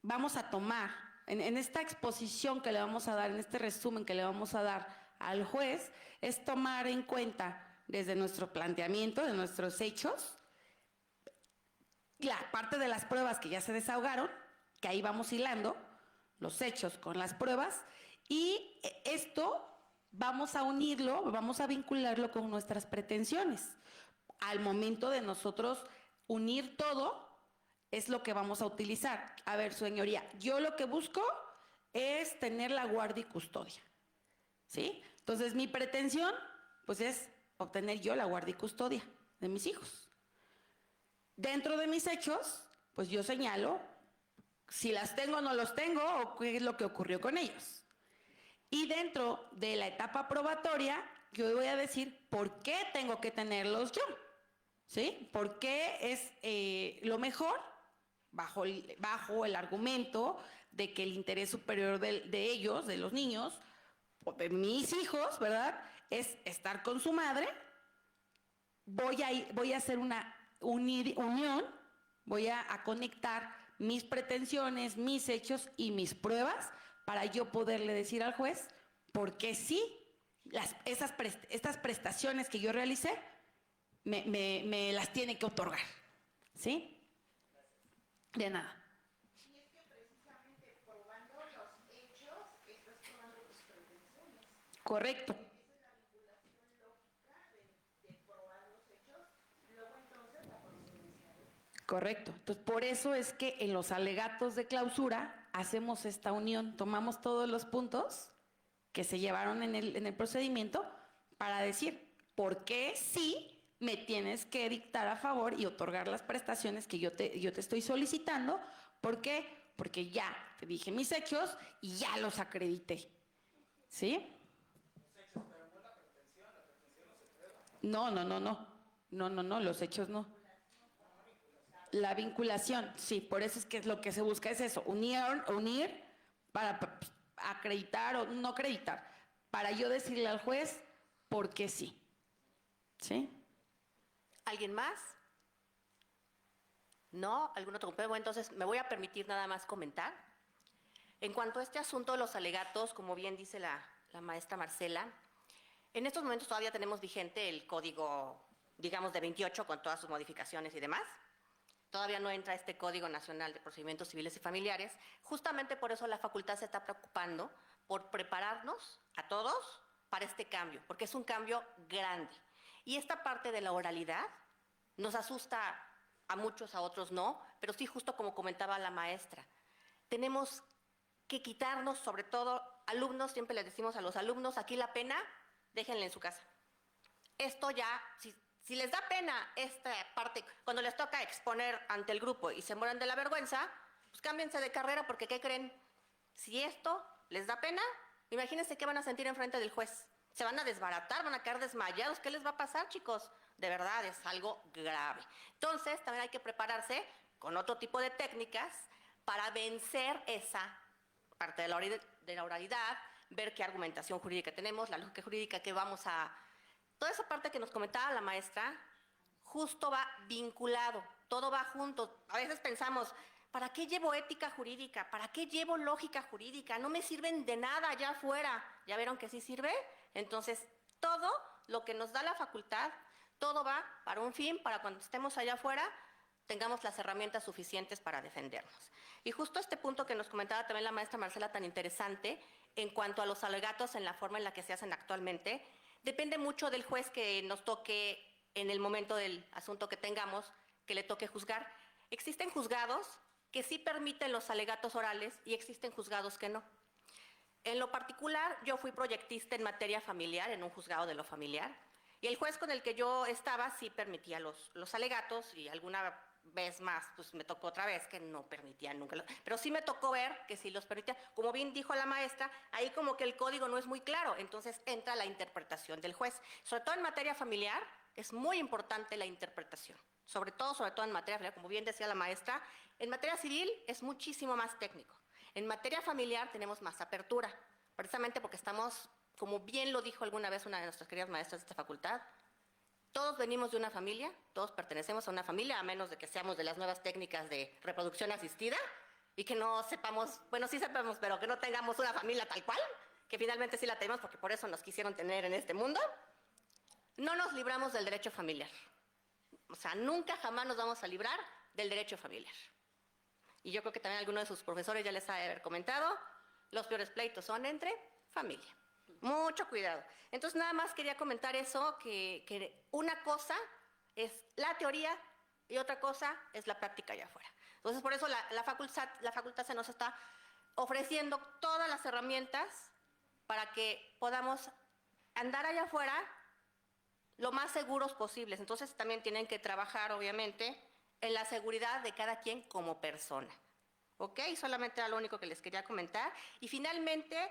vamos a tomar, en esta exposición que le vamos a dar, en este resumen que le vamos a dar al juez, es tomar en cuenta desde nuestro planteamiento, de nuestros hechos, la parte de las pruebas que ya se desahogaron, que ahí vamos hilando, los hechos con las pruebas, y esto vamos a unirlo, vamos a vincularlo con nuestras pretensiones. Al momento de nosotros unir todo, es lo que vamos a utilizar. A ver, señoría, yo lo que busco es tener la guardia y custodia, ¿sí? Entonces, mi pretensión, pues, es obtener yo la guardia y custodia de mis hijos. Dentro de mis hechos, pues yo señalo si las tengo o no los tengo o qué es lo que ocurrió con ellos. Y dentro de la etapa probatoria, yo voy a decir por qué tengo que tenerlos yo, ¿sí? ¿Por qué es lo mejor? Bajo el argumento de que el interés superior de ellos, de los niños, de mis hijos, ¿verdad?, es estar con su madre. Voy a hacer una unión, voy a conectar mis pretensiones, mis hechos y mis pruebas para yo poderle decir al juez por qué sí, estas prestaciones que yo realicé me las tiene que otorgar, ¿sí? De nada. Y es que precisamente probando los hechos, estás probando tus pretensiones. Correcto. Esa es la vinculación lógica de probar los hechos, luego entonces la procedencia. Correcto. Entonces, por eso es que en los alegatos de clausura hacemos esta unión, tomamos todos los puntos que se llevaron en el procedimiento para decir por qué sí me tienes que dictar a favor y otorgar las prestaciones que yo te estoy solicitando. ¿Por qué? Porque ya te dije mis hechos y ya los acredité, ¿sí? Los hechos, pero no la pretensión no se prueba. No, los hechos no. La vinculación, sí, por eso es que lo que se busca es eso, unir para acreditar o no acreditar, para yo decirle al juez por qué sí, ¿sí? ¿Alguien más? ¿No? ¿Algún otro compañero? Bueno, entonces me voy a permitir nada más comentar. En cuanto a este asunto de los alegatos, como bien dice la maestra Marcela, en estos momentos todavía tenemos vigente el código, digamos, de 28 con todas sus modificaciones y demás. Todavía no entra este Código Nacional de Procedimientos Civiles y Familiares. Justamente por eso la facultad se está preocupando por prepararnos a todos para este cambio, porque es un cambio grande. Y esta parte de la oralidad nos asusta a muchos, a otros no, pero sí, justo como comentaba la maestra, tenemos que quitarnos sobre todo alumnos, siempre les decimos a los alumnos, aquí la pena, déjenla en su casa. Esto ya, si les da pena esta parte, cuando les toca exponer ante el grupo y se mueren de la vergüenza, pues cámbiense de carrera porque, ¿qué creen? Si esto les da pena, imagínense qué van a sentir enfrente del juez. Se van a desbaratar, van a quedar desmayados. ¿Qué les va a pasar, chicos? De verdad, es algo grave. Entonces, también hay que prepararse con otro tipo de técnicas para vencer esa parte de la oralidad, ver qué argumentación jurídica tenemos, la lógica jurídica que vamos a... Toda esa parte que nos comentaba la maestra, justo va vinculado, todo va junto. A veces pensamos, ¿para qué llevo ética jurídica? ¿Para qué llevo lógica jurídica? No me sirven de nada allá afuera. ¿Ya vieron que sí sirve? Entonces, todo lo que nos da la facultad, todo va para un fin, para cuando estemos allá afuera, tengamos las herramientas suficientes para defendernos. Y justo este punto que nos comentaba también la maestra Marcela, tan interesante, en cuanto a los alegatos en la forma en la que se hacen actualmente, depende mucho del juez que nos toque en el momento del asunto que tengamos, que le toque juzgar. Existen juzgados que sí permiten los alegatos orales y existen juzgados que no. En lo particular, yo fui proyectista en materia familiar, en un juzgado de lo familiar, y el juez con el que yo estaba sí permitía los alegatos, y alguna vez más, pues me tocó otra vez que no permitía nunca. Pero sí me tocó ver que sí los permitía. Como bien dijo la maestra, ahí como que el código no es muy claro, entonces entra la interpretación del juez. Sobre todo en materia familiar, es muy importante la interpretación. Sobre todo en materia familiar, como bien decía la maestra, en materia civil es muchísimo más técnico. En materia familiar tenemos más apertura, precisamente porque estamos, como bien lo dijo alguna vez una de nuestras queridas maestras de esta facultad, todos venimos de una familia, todos pertenecemos a una familia, a menos de que seamos de las nuevas técnicas de reproducción asistida y que no sepamos, bueno, sí sepamos, pero que no tengamos una familia tal cual, que finalmente sí la tenemos porque por eso nos quisieron tener en este mundo. No nos libramos del derecho familiar. O sea, nunca jamás nos vamos a librar del derecho familiar. Y yo creo que también alguno de sus profesores ya les ha de haber comentado, los peores pleitos son entre familia. Mucho cuidado. Entonces, nada más quería comentar eso, que una cosa es la teoría y otra cosa es la práctica allá afuera. Entonces, por eso la facultad se nos está ofreciendo todas las herramientas para que podamos andar allá afuera lo más seguros posibles. Entonces, también tienen que trabajar, obviamente, en la seguridad de cada quien como persona. ¿Ok? Solamente era lo único que les quería comentar. Y finalmente,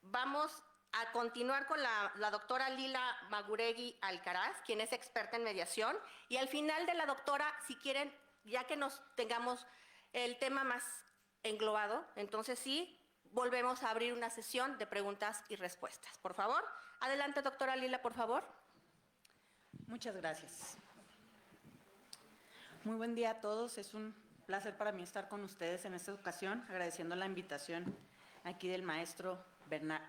vamos a continuar con la doctora Lila Maguregui Alcaraz, quien es experta en mediación. Y al final de la doctora, si quieren, ya que nos tengamos el tema más englobado, entonces sí, volvemos a abrir una sesión de preguntas y respuestas. Por favor, adelante, doctora Lila, por favor. Muchas gracias. Muy buen día a todos. Es un placer para mí estar con ustedes en esta ocasión, agradeciendo la invitación aquí del maestro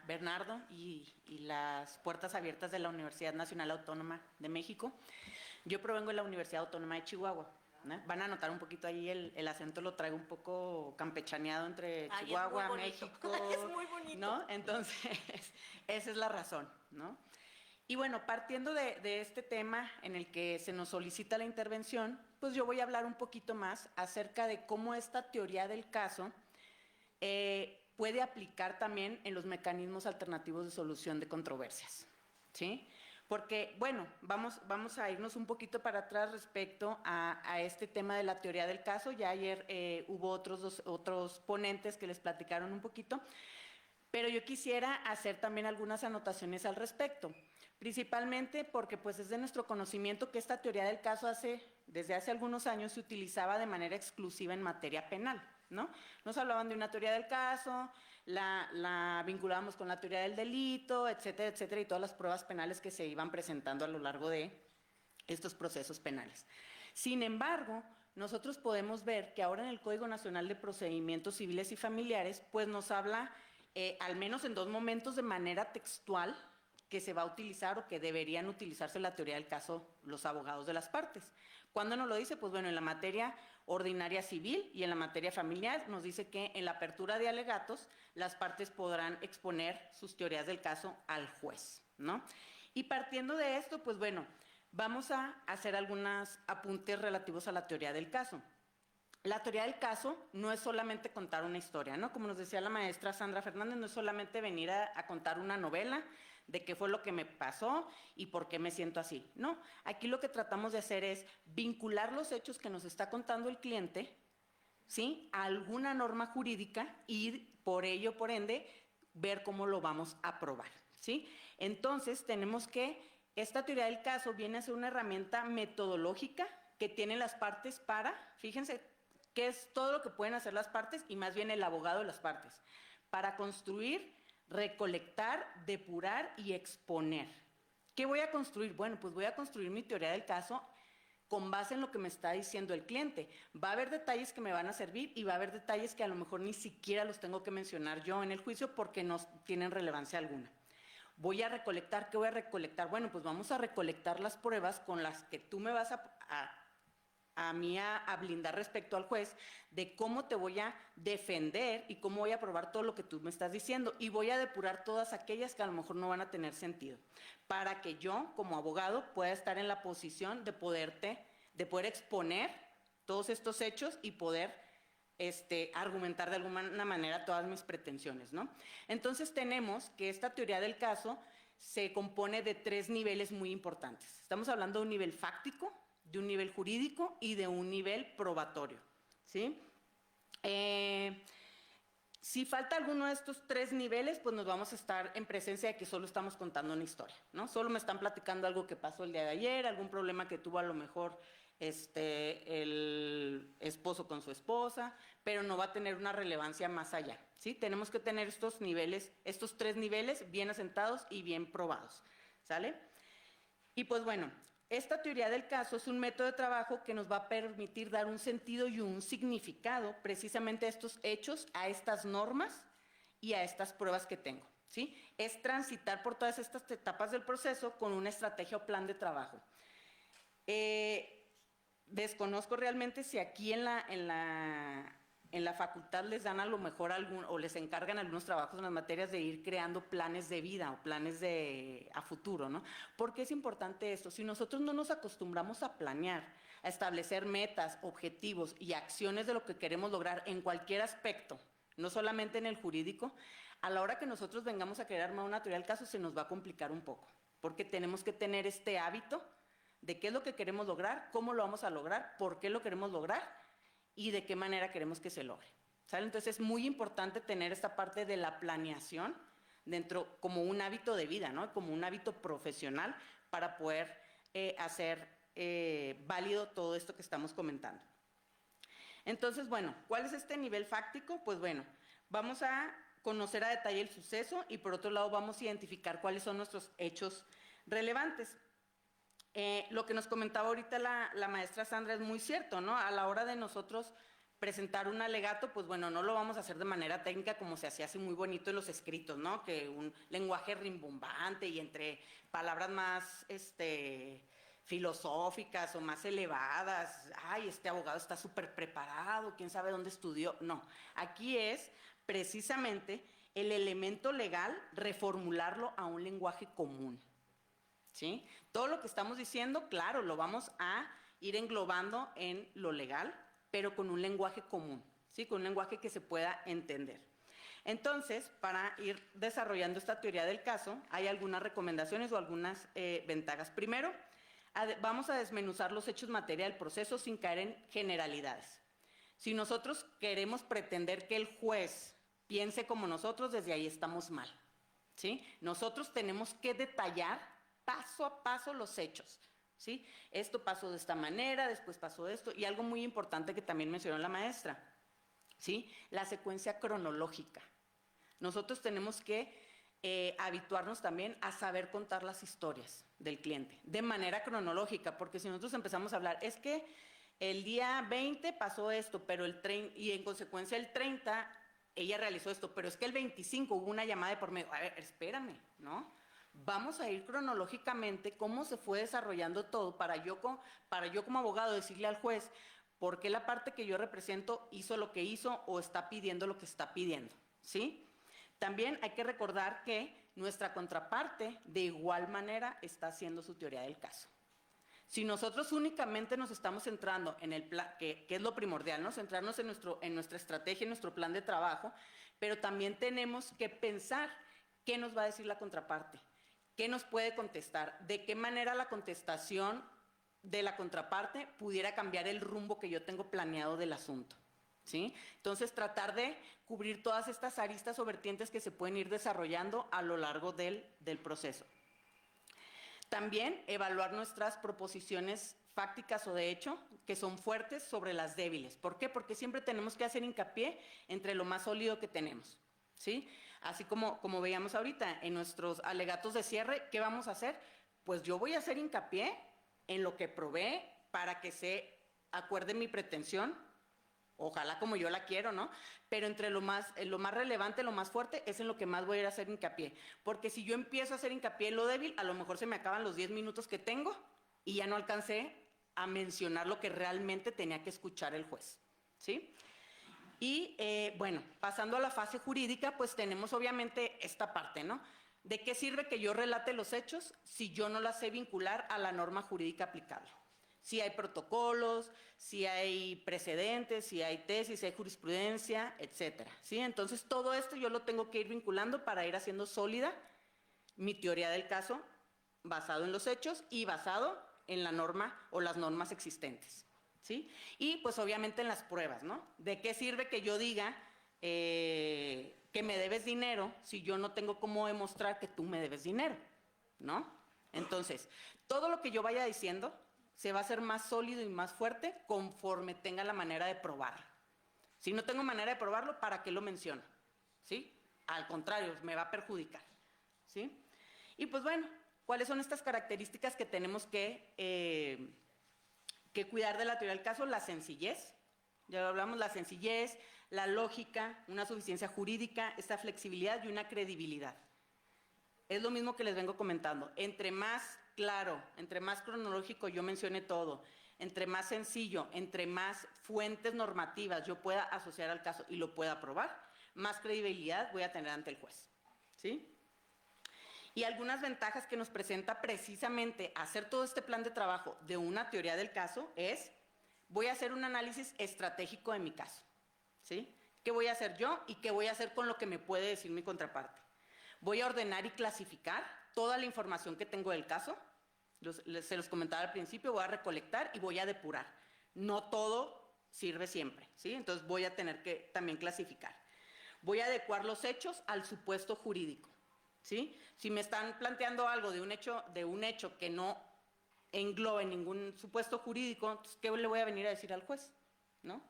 Bernardo y las puertas abiertas de la Universidad Nacional Autónoma de México. Yo provengo de la Universidad Autónoma de Chihuahua, ¿no? Van a notar un poquito ahí el acento lo traigo un poco campechaneado entre Chihuahua, México. Es muy bonito. ¿No? Entonces, esa es la razón, ¿no? Y bueno, partiendo de este tema en el que se nos solicita la intervención, pues yo voy a hablar un poquito más acerca de cómo esta teoría del caso puede aplicar también en los mecanismos alternativos de solución de controversias, ¿sí? Porque, bueno, vamos a irnos un poquito para atrás respecto a este tema de la teoría del caso. Ya ayer hubo otros ponentes que les platicaron un poquito, pero yo quisiera hacer también algunas anotaciones al respecto, principalmente porque pues es de nuestro conocimiento que esta teoría del caso desde hace algunos años se utilizaba de manera exclusiva en materia penal, ¿no? Nos hablaban de una teoría del caso, la vinculábamos con la teoría del delito, etcétera, etcétera, y todas las pruebas penales que se iban presentando a lo largo de estos procesos penales. Sin embargo, nosotros podemos ver que ahora en el Código Nacional de Procedimientos Civiles y Familiares, pues nos habla, al menos en dos momentos de manera textual, que se va a utilizar o que deberían utilizarse la teoría del caso los abogados de las partes. ¿Cuándo nos lo dice? Pues bueno, en la materia ordinaria civil y en la materia familiar nos dice que en la apertura de alegatos las partes podrán exponer sus teorías del caso al juez, ¿no? Y partiendo de esto, pues bueno, vamos a hacer algunos apuntes relativos a la teoría del caso. la teoría del caso no es solamente contar una historia, ¿no? Como nos decía la maestra Sandra Fernández, no es solamente venir a contar una novela de qué fue lo que me pasó y por qué me siento así, ¿no? Aquí lo que tratamos de hacer es vincular los hechos que nos está contando el cliente, ¿sí?, a alguna norma jurídica y por ello, por ende, ver cómo lo vamos a probar, ¿sí? Entonces, tenemos que, esta teoría del caso viene a ser una herramienta metodológica que tiene las partes para, fíjense, qué es todo lo que pueden hacer las partes y más bien el abogado de las partes, para construir, recolectar, depurar y exponer. ¿Qué voy a construir? Bueno, pues voy a construir mi teoría del caso con base en lo que me está diciendo el cliente. Va a haber detalles que me van a servir y va a haber detalles que a lo mejor ni siquiera los tengo que mencionar yo en el juicio porque no tienen relevancia alguna. Voy a recolectar, ¿qué voy a recolectar? Bueno, pues vamos a recolectar las pruebas con las que tú me vas a blindar respecto al juez de cómo te voy a defender y cómo voy a probar todo lo que tú me estás diciendo y voy a depurar todas aquellas que a lo mejor no van a tener sentido para que yo como abogado pueda estar en la posición de poder exponer todos estos hechos y poder argumentar de alguna manera todas mis pretensiones, ¿no? Entonces tenemos que esta teoría del caso se compone de 3 niveles muy importantes. Estamos hablando de un nivel fáctico, de un nivel jurídico y de un nivel probatorio, ¿sí? Si falta alguno de estos 3 niveles, pues nos vamos a estar en presencia de que solo estamos contando una historia, ¿no? Solo me están platicando algo que pasó el día de ayer, algún problema que tuvo a lo mejor el esposo con su esposa, pero no va a tener una relevancia más allá, ¿sí? Tenemos que tener estos niveles, estos 3 niveles bien asentados y bien probados, ¿sale? Y pues bueno, esta teoría del caso es un método de trabajo que nos va a permitir dar un sentido y un significado precisamente a estos hechos, a estas normas y a estas pruebas que tengo, ¿sí? Es transitar por todas estas etapas del proceso con una estrategia o plan de trabajo. Desconozco realmente si aquí en la facultad les dan a lo mejor o les encargan algunos trabajos en las materias de ir creando planes de vida o planes a futuro, ¿no? ¿Por qué es importante esto? Si nosotros no nos acostumbramos a planear, a establecer metas, objetivos y acciones de lo que queremos lograr en cualquier aspecto, no solamente en el jurídico, a la hora que nosotros vengamos a querer armar una teoría del caso se nos va a complicar un poco, porque tenemos que tener este hábito de qué es lo que queremos lograr, cómo lo vamos a lograr, por qué lo queremos lograr y de qué manera queremos que se logre, ¿sale? Entonces es muy importante tener esta parte de la planeación dentro como un hábito de vida, ¿no? Como un hábito profesional para poder hacer válido todo esto que estamos comentando. Entonces, bueno, ¿cuál es este nivel fáctico? Pues bueno, vamos a conocer a detalle el suceso y por otro lado vamos a identificar cuáles son nuestros hechos relevantes. Lo que nos comentaba ahorita la maestra Sandra es muy cierto, ¿no? A la hora de nosotros presentar un alegato, pues bueno, no lo vamos a hacer de manera técnica como se hacía así muy bonito en los escritos, ¿no? Que un lenguaje rimbombante y entre palabras más filosóficas o más elevadas. Ay, este abogado está súper preparado, quién sabe dónde estudió. No, aquí es precisamente el elemento legal reformularlo a un lenguaje común, ¿sí? Todo lo que estamos diciendo, claro, lo vamos a ir englobando en lo legal, pero con un lenguaje común, ¿sí? Con un lenguaje que se pueda entender. Entonces, para ir desarrollando esta teoría del caso, hay algunas recomendaciones o algunas ventajas. Primero, vamos a desmenuzar los hechos materia del proceso sin caer en generalidades. Si nosotros queremos pretender que el juez piense como nosotros, desde ahí estamos mal, ¿sí? Nosotros tenemos que detallar paso a paso los hechos, ¿sí? Esto pasó de esta manera, después pasó esto, y algo muy importante que también mencionó la maestra, ¿sí? La secuencia cronológica. Nosotros tenemos que habituarnos también a saber contar las historias del cliente de manera cronológica, porque si nosotros empezamos a hablar, es que el día 20 pasó esto, pero y en consecuencia el 30 ella realizó esto, pero es que el 25 hubo una llamada de por medio. A ver, espérame, ¿no? Vamos a ir cronológicamente cómo se fue desarrollando todo para yo como abogado decirle al juez por qué la parte que yo represento hizo lo que hizo o está pidiendo lo que está pidiendo, ¿sí? También hay que recordar que nuestra contraparte de igual manera está haciendo su teoría del caso. Si nosotros únicamente nos estamos centrando en el plan, que es lo primordial, ¿no? Centrarnos en nuestra estrategia, en nuestro plan de trabajo, pero también tenemos que pensar qué nos va a decir la contraparte, qué nos puede contestar, de qué manera la contestación de la contraparte pudiera cambiar el rumbo que yo tengo planeado del asunto, ¿sí? Entonces, tratar de cubrir todas estas aristas o vertientes que se pueden ir desarrollando a lo largo del proceso. También evaluar nuestras proposiciones fácticas o de hecho que son fuertes sobre las débiles. ¿Por qué? Porque siempre tenemos que hacer hincapié entre lo más sólido que tenemos, ¿sí? Así como veíamos ahorita en nuestros alegatos de cierre, ¿qué vamos a hacer? Pues yo voy a hacer hincapié en lo que probé para que se acuerde mi pretensión, ojalá como yo la quiero, ¿no? Pero entre lo más relevante, lo más fuerte, es en lo que más voy a ir a hacer hincapié. Porque si yo empiezo a hacer hincapié en lo débil, a lo mejor se me acaban los 10 minutos que tengo y ya no alcancé a mencionar lo que realmente tenía que escuchar el juez, ¿sí? Y bueno, pasando a la fase jurídica, pues tenemos obviamente esta parte, ¿no? ¿De qué sirve que yo relate los hechos si yo no las sé vincular a la norma jurídica aplicable? Si hay protocolos, si hay precedentes, si hay tesis, si hay jurisprudencia, etcétera, ¿sí? Entonces, todo esto yo lo tengo que ir vinculando para ir haciendo sólida mi teoría del caso basado en los hechos y basado en la norma o las normas existentes, ¿sí? Y pues obviamente en las pruebas, ¿no? ¿De qué sirve que yo diga que me debes dinero si yo no tengo cómo demostrar que tú me debes dinero, ¿no? Entonces, todo lo que yo vaya diciendo se va a hacer más sólido y más fuerte conforme tenga la manera de probarlo. Si no tengo manera de probarlo, ¿para qué lo menciono? ¿Sí? Al contrario, me va a perjudicar, ¿sí? Y pues bueno, ¿cuáles son estas características que tenemos que cuidar de la teoría del caso? La sencillez, ya lo hablamos, la sencillez, la lógica, una suficiencia jurídica, esta flexibilidad y una credibilidad. Es lo mismo que les vengo comentando. Entre más claro, entre más cronológico yo mencione todo, entre más sencillo, entre más fuentes normativas yo pueda asociar al caso y lo pueda probar, más credibilidad voy a tener ante el juez, ¿sí? Y algunas ventajas que nos presenta precisamente hacer todo este plan de trabajo de una teoría del caso es, voy a hacer un análisis estratégico de mi caso, ¿sí? ¿Qué voy a hacer yo y qué voy a hacer con lo que me puede decir mi contraparte? Voy a ordenar y clasificar toda la información que tengo del caso, se los comentaba al principio, voy a recolectar y voy a depurar. No todo sirve siempre, ¿sí? Entonces voy a tener que también clasificar. Voy a adecuar los hechos al supuesto jurídico, ¿sí? Si me están planteando algo de un hecho que no englobe ningún supuesto jurídico, entonces, ¿qué le voy a venir a decir al juez? ¿No?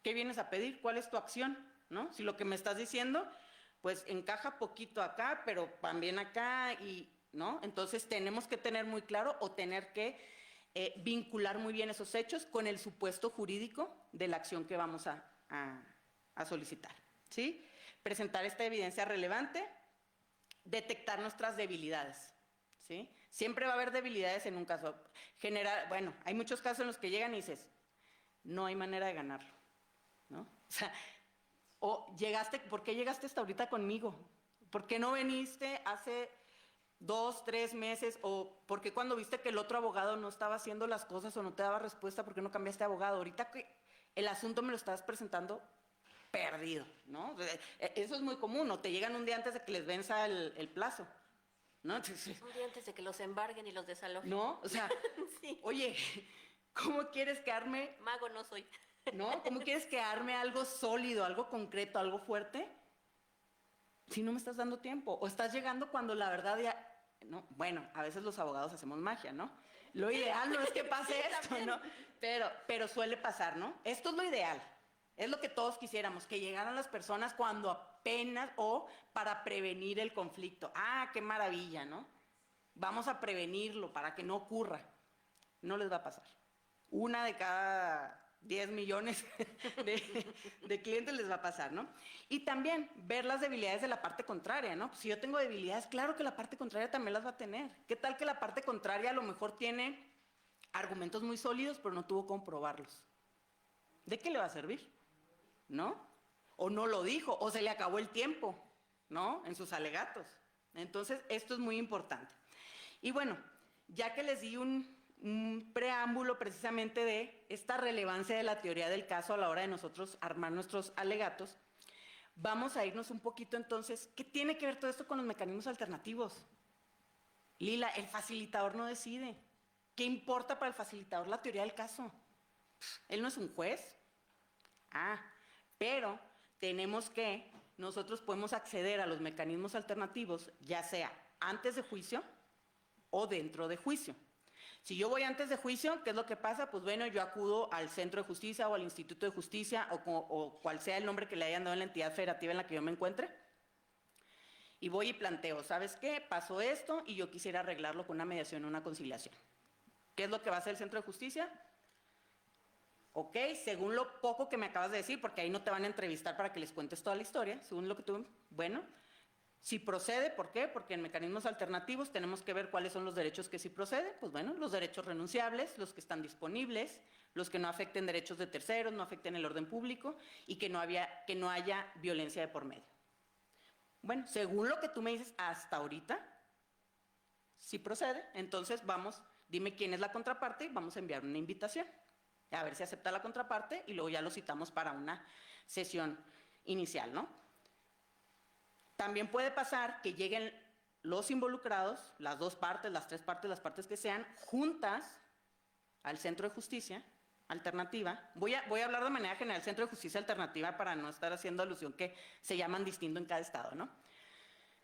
¿Qué vienes a pedir? ¿Cuál es tu acción? ¿No? Si lo que me estás diciendo, pues encaja poquito acá, pero también acá, y ¿no? Entonces tenemos que tener muy claro o tener que vincular muy bien esos hechos con el supuesto jurídico de la acción que vamos a solicitar, ¿sí? Presentar esta evidencia relevante, detectar nuestras debilidades, ¿sí? Siempre va a haber debilidades en un caso. Bueno, hay muchos casos en los que llegan y dices, no hay manera de ganarlo, ¿no? O sea, ¿por qué llegaste hasta ahorita conmigo? ¿Por qué no viniste hace 2, 3 meses? ¿O por qué cuando viste que el otro abogado no estaba haciendo las cosas o no te daba respuesta, por qué no cambiaste de abogado? Ahorita que el asunto me lo estás presentando perdido, ¿no? Eso es muy común, ¿no? Te llegan un día antes de que les venza el plazo, ¿no? Entonces, Un día antes de que los embarguen y los desalojen. ¿no? O sea, Sí. oye, ¿cómo quieres que arme, Mago no soy. ¿no? ¿Cómo quieres que arme algo sólido, algo concreto, algo fuerte? Si no me estás dando tiempo, o estás llegando cuando la verdad ya, no, bueno, a veces los abogados hacemos magia, ¿no? Lo ideal no es que pase esto, ¿no? Pero suele pasar, ¿no? Esto es lo ideal, es lo que todos quisiéramos, que llegaran las personas cuando apenas, o para prevenir el conflicto. ¡Ah, qué maravilla!, ¿no? Vamos a prevenirlo para que no ocurra. No les va a pasar. 1 de cada 10 millones de clientes les va a pasar, ¿no? Y también ver las debilidades de la parte contraria, ¿no? Si yo tengo debilidades, claro que la parte contraria también las va a tener. ¿Qué tal que la parte contraria a lo mejor tiene argumentos muy sólidos, pero no tuvo cómo probarlos? ¿De qué le va a servir? ¿No? O no lo dijo, o se le acabó el tiempo, ¿no? En sus alegatos. Entonces, esto es muy importante. Y bueno, ya que les di un un preámbulo precisamente de esta relevancia de la teoría del caso a la hora de nosotros armar nuestros alegatos. Vamos a irnos un poquito entonces, ¿qué tiene que ver todo esto con los mecanismos alternativos? Lila, el facilitador no decide. ¿Qué importa para el facilitador la teoría del caso? Él no es un juez. Pero nosotros podemos acceder a los mecanismos alternativos, ya sea antes de juicio o dentro de juicio. Si yo voy antes de juicio, ¿qué es lo que pasa? Pues bueno, yo acudo al Centro de Justicia o al Instituto de Justicia o cual sea el nombre que le hayan dado en la entidad federativa en la que yo me encuentre. Y voy y planteo, ¿sabes qué? Pasó esto y yo quisiera arreglarlo con una mediación o una conciliación. ¿Qué es lo que va a hacer el Centro de Justicia? Ok, según lo poco que me acabas de decir, porque ahí no te van a entrevistar para que les cuentes toda la historia, según lo que tú, bueno, si procede, ¿por qué? Porque en mecanismos alternativos tenemos que ver cuáles son los derechos que sí proceden, pues bueno, los derechos renunciables, los que están disponibles, los que no afecten derechos de terceros, no afecten el orden público y que no haya violencia de por medio. Bueno, según lo que tú me dices hasta ahorita, si procede, entonces dime quién es la contraparte y vamos a enviar una invitación. A ver si acepta la contraparte y luego ya lo citamos para una sesión inicial, ¿no? También puede pasar que lleguen los involucrados, las dos partes, las tres partes, las partes que sean, juntas al Centro de Justicia Alternativa. Voy a hablar de manera general Centro de Justicia Alternativa para no estar haciendo alusión que se llaman distinto en cada estado, ¿no?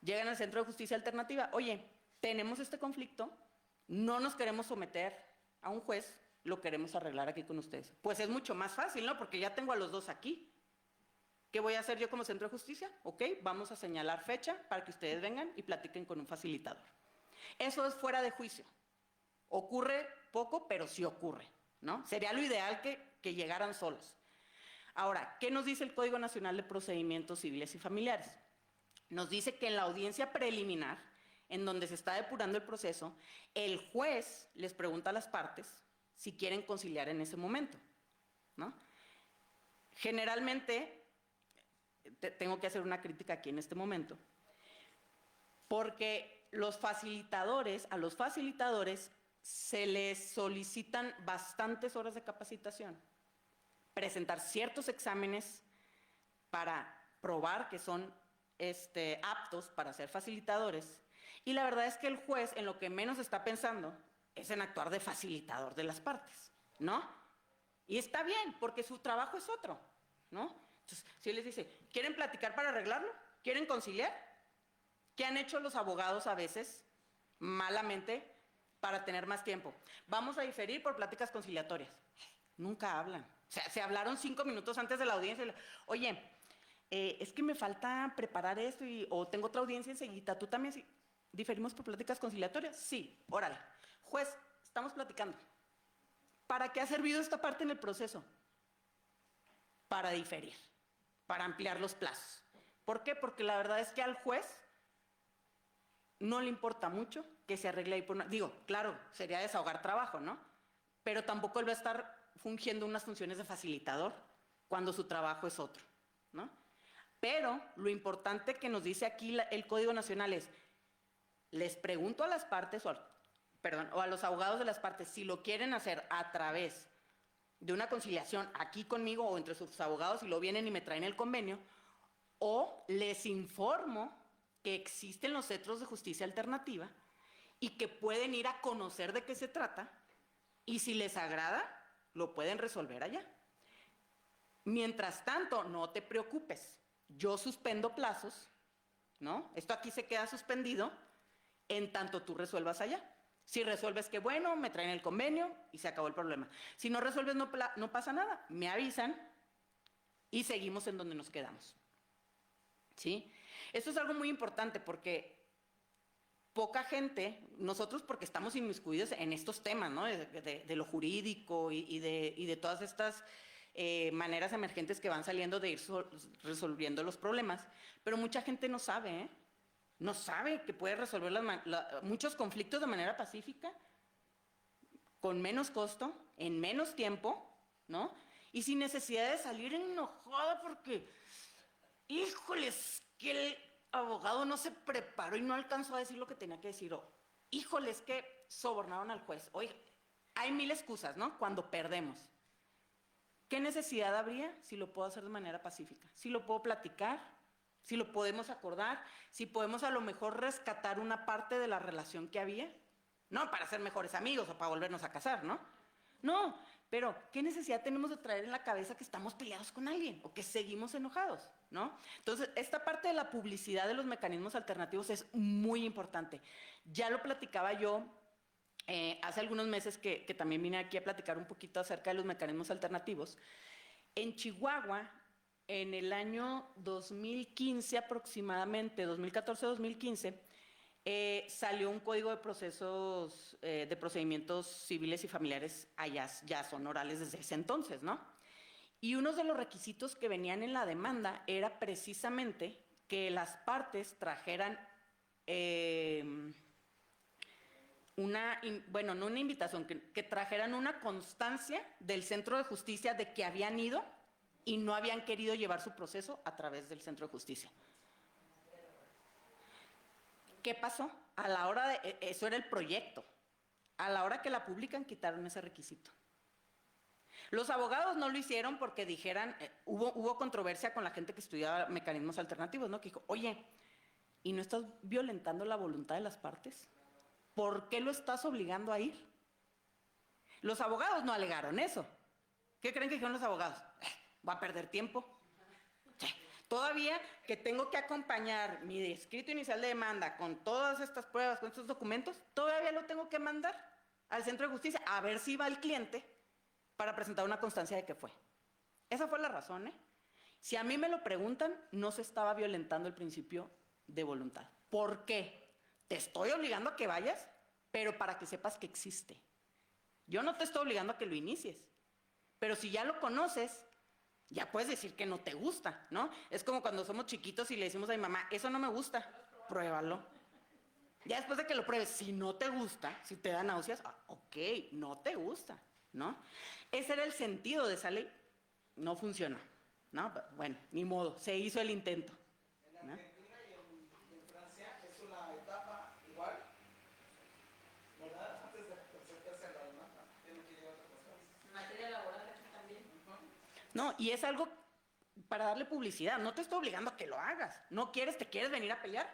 Llegan al Centro de Justicia Alternativa, oye, tenemos este conflicto, no nos queremos someter a un juez, lo queremos arreglar aquí con ustedes. Pues es mucho más fácil, ¿no? Porque ya tengo a los dos aquí. ¿Qué voy a hacer yo como Centro de Justicia? Ok, vamos a señalar fecha para que ustedes vengan y platiquen con un facilitador. Eso es fuera de juicio. Ocurre poco, pero sí ocurre, ¿no? Sería lo ideal que llegaran solos. Ahora, ¿qué nos dice el Código Nacional de Procedimientos Civiles y Familiares? Nos dice que en la audiencia preliminar, en donde se está depurando el proceso, el juez les pregunta a las partes si quieren conciliar en ese momento, ¿no? Generalmente, tengo que hacer una crítica aquí en este momento, porque a los facilitadores se les solicitan bastantes horas de capacitación, presentar ciertos exámenes para probar que son aptos para ser facilitadores, y la verdad es que el juez en lo que menos está pensando es en actuar de facilitador de las partes, ¿no? Y está bien, porque su trabajo es otro, ¿no? Entonces, si él les dice, ¿quieren platicar para arreglarlo? ¿Quieren conciliar? ¿Qué han hecho los abogados a veces, malamente, para tener más tiempo? Vamos a diferir por pláticas conciliatorias. Nunca hablan. O sea, se hablaron 5 minutos antes de la audiencia. Oye, es que me falta preparar esto o tengo otra audiencia enseguida. ¿Tú también diferimos por pláticas conciliatorias? Sí, órale. Juez, estamos platicando. ¿Para qué ha servido esta parte en el proceso? Para diferir, para ampliar los plazos. ¿Por qué? Porque la verdad es que al juez no le importa mucho que se arregle ahí por una... Digo, claro, sería desahogar trabajo, ¿no? Pero tampoco él va a estar fungiendo unas funciones de facilitador cuando su trabajo es otro, ¿no? Pero lo importante que nos dice aquí el Código Nacional es, les pregunto a las partes, o a los abogados de las partes, si lo quieren hacer a través de una conciliación aquí conmigo o entre sus abogados y lo vienen y me traen el convenio, o les informo que existen los centros de justicia alternativa y que pueden ir a conocer de qué se trata y si les agrada, lo pueden resolver allá. Mientras tanto, no te preocupes, yo suspendo plazos, ¿no? Esto aquí se queda suspendido en tanto tú resuelvas allá. Si resuelves que bueno, me traen el convenio y se acabó el problema. Si no resuelves, no pasa nada. Me avisan y seguimos en donde nos quedamos. ¿Sí? Esto es algo muy importante porque poca gente, nosotros porque estamos inmiscuidos en estos temas, ¿no? De lo jurídico y de todas estas maneras emergentes que van saliendo de ir resolviendo los problemas, pero mucha gente no sabe, ¿eh? No sabe que puede resolver muchos conflictos de manera pacífica, con menos costo, en menos tiempo, ¿no? Y sin necesidad de salir enojada porque, híjoles, que el abogado no se preparó y no alcanzó a decir lo que tenía que decir, o híjoles, que sobornaron al juez. Oye, hay mil excusas, ¿no? Cuando perdemos. ¿Qué necesidad habría si lo puedo hacer de manera pacífica? Si lo puedo platicar, si lo podemos acordar, si podemos a lo mejor rescatar una parte de la relación que había, no para ser mejores amigos o para volvernos a casar, ¿no? No, pero ¿qué necesidad tenemos de traer en la cabeza que estamos peleados con alguien o que seguimos enojados, ¿no? Entonces, esta parte de la publicidad de los mecanismos alternativos es muy importante. Ya lo platicaba yo hace algunos meses que también vine aquí a platicar un poquito acerca de los mecanismos alternativos. En Chihuahua, en el año 2015 aproximadamente, 2014-2015, salió un código de procesos, de procedimientos civiles y familiares, allá ya son orales desde ese entonces, ¿no? Y uno de los requisitos que venían en la demanda era precisamente que las partes trajeran no una invitación, que trajeran una constancia del centro de justicia de que habían ido y no habían querido llevar su proceso a través del centro de justicia. ¿Qué pasó? A la hora de, eso era el proyecto, a la hora que la publican quitaron ese requisito. Los abogados no lo hicieron porque dijeran, hubo controversia con la gente que estudiaba mecanismos alternativos, ¿no? Que dijo, oye, ¿y no estás violentando la voluntad de las partes? ¿Por qué lo estás obligando a ir? Los abogados no alegaron eso. ¿Qué creen que dijeron los abogados? Va a perder tiempo. Todavía que tengo que acompañar mi escrito inicial de demanda con todas estas pruebas, con estos documentos, todavía lo tengo que mandar al centro de justicia a ver si va el cliente para presentar una constancia de que fue. Esa fue la razón, ¿eh? Si a mí me lo preguntan, no se estaba violentando el principio de voluntad. ¿Por qué? Te estoy obligando a que vayas, pero para que sepas que existe. Yo no te estoy obligando a que lo inicies, pero si ya lo conoces, ya puedes decir que no te gusta, ¿no? Es como cuando somos chiquitos y le decimos a mi mamá, eso no me gusta, pruébalo. Ya después de que lo pruebes, si no te gusta, si te da náuseas, ok, no te gusta, ¿no? Ese era el sentido de esa ley. No funcionó, ¿no? Bueno, ni modo, se hizo el intento, En ¿no? Argentina y en Francia es una etapa igual, ¿verdad? Antes de presentarse a la demanda, tiene que llevar otras cosas. Materia laboral aquí también. No, y es algo para darle publicidad. No te estoy obligando a que lo hagas. ¿No quieres, te quieres venir a pelear?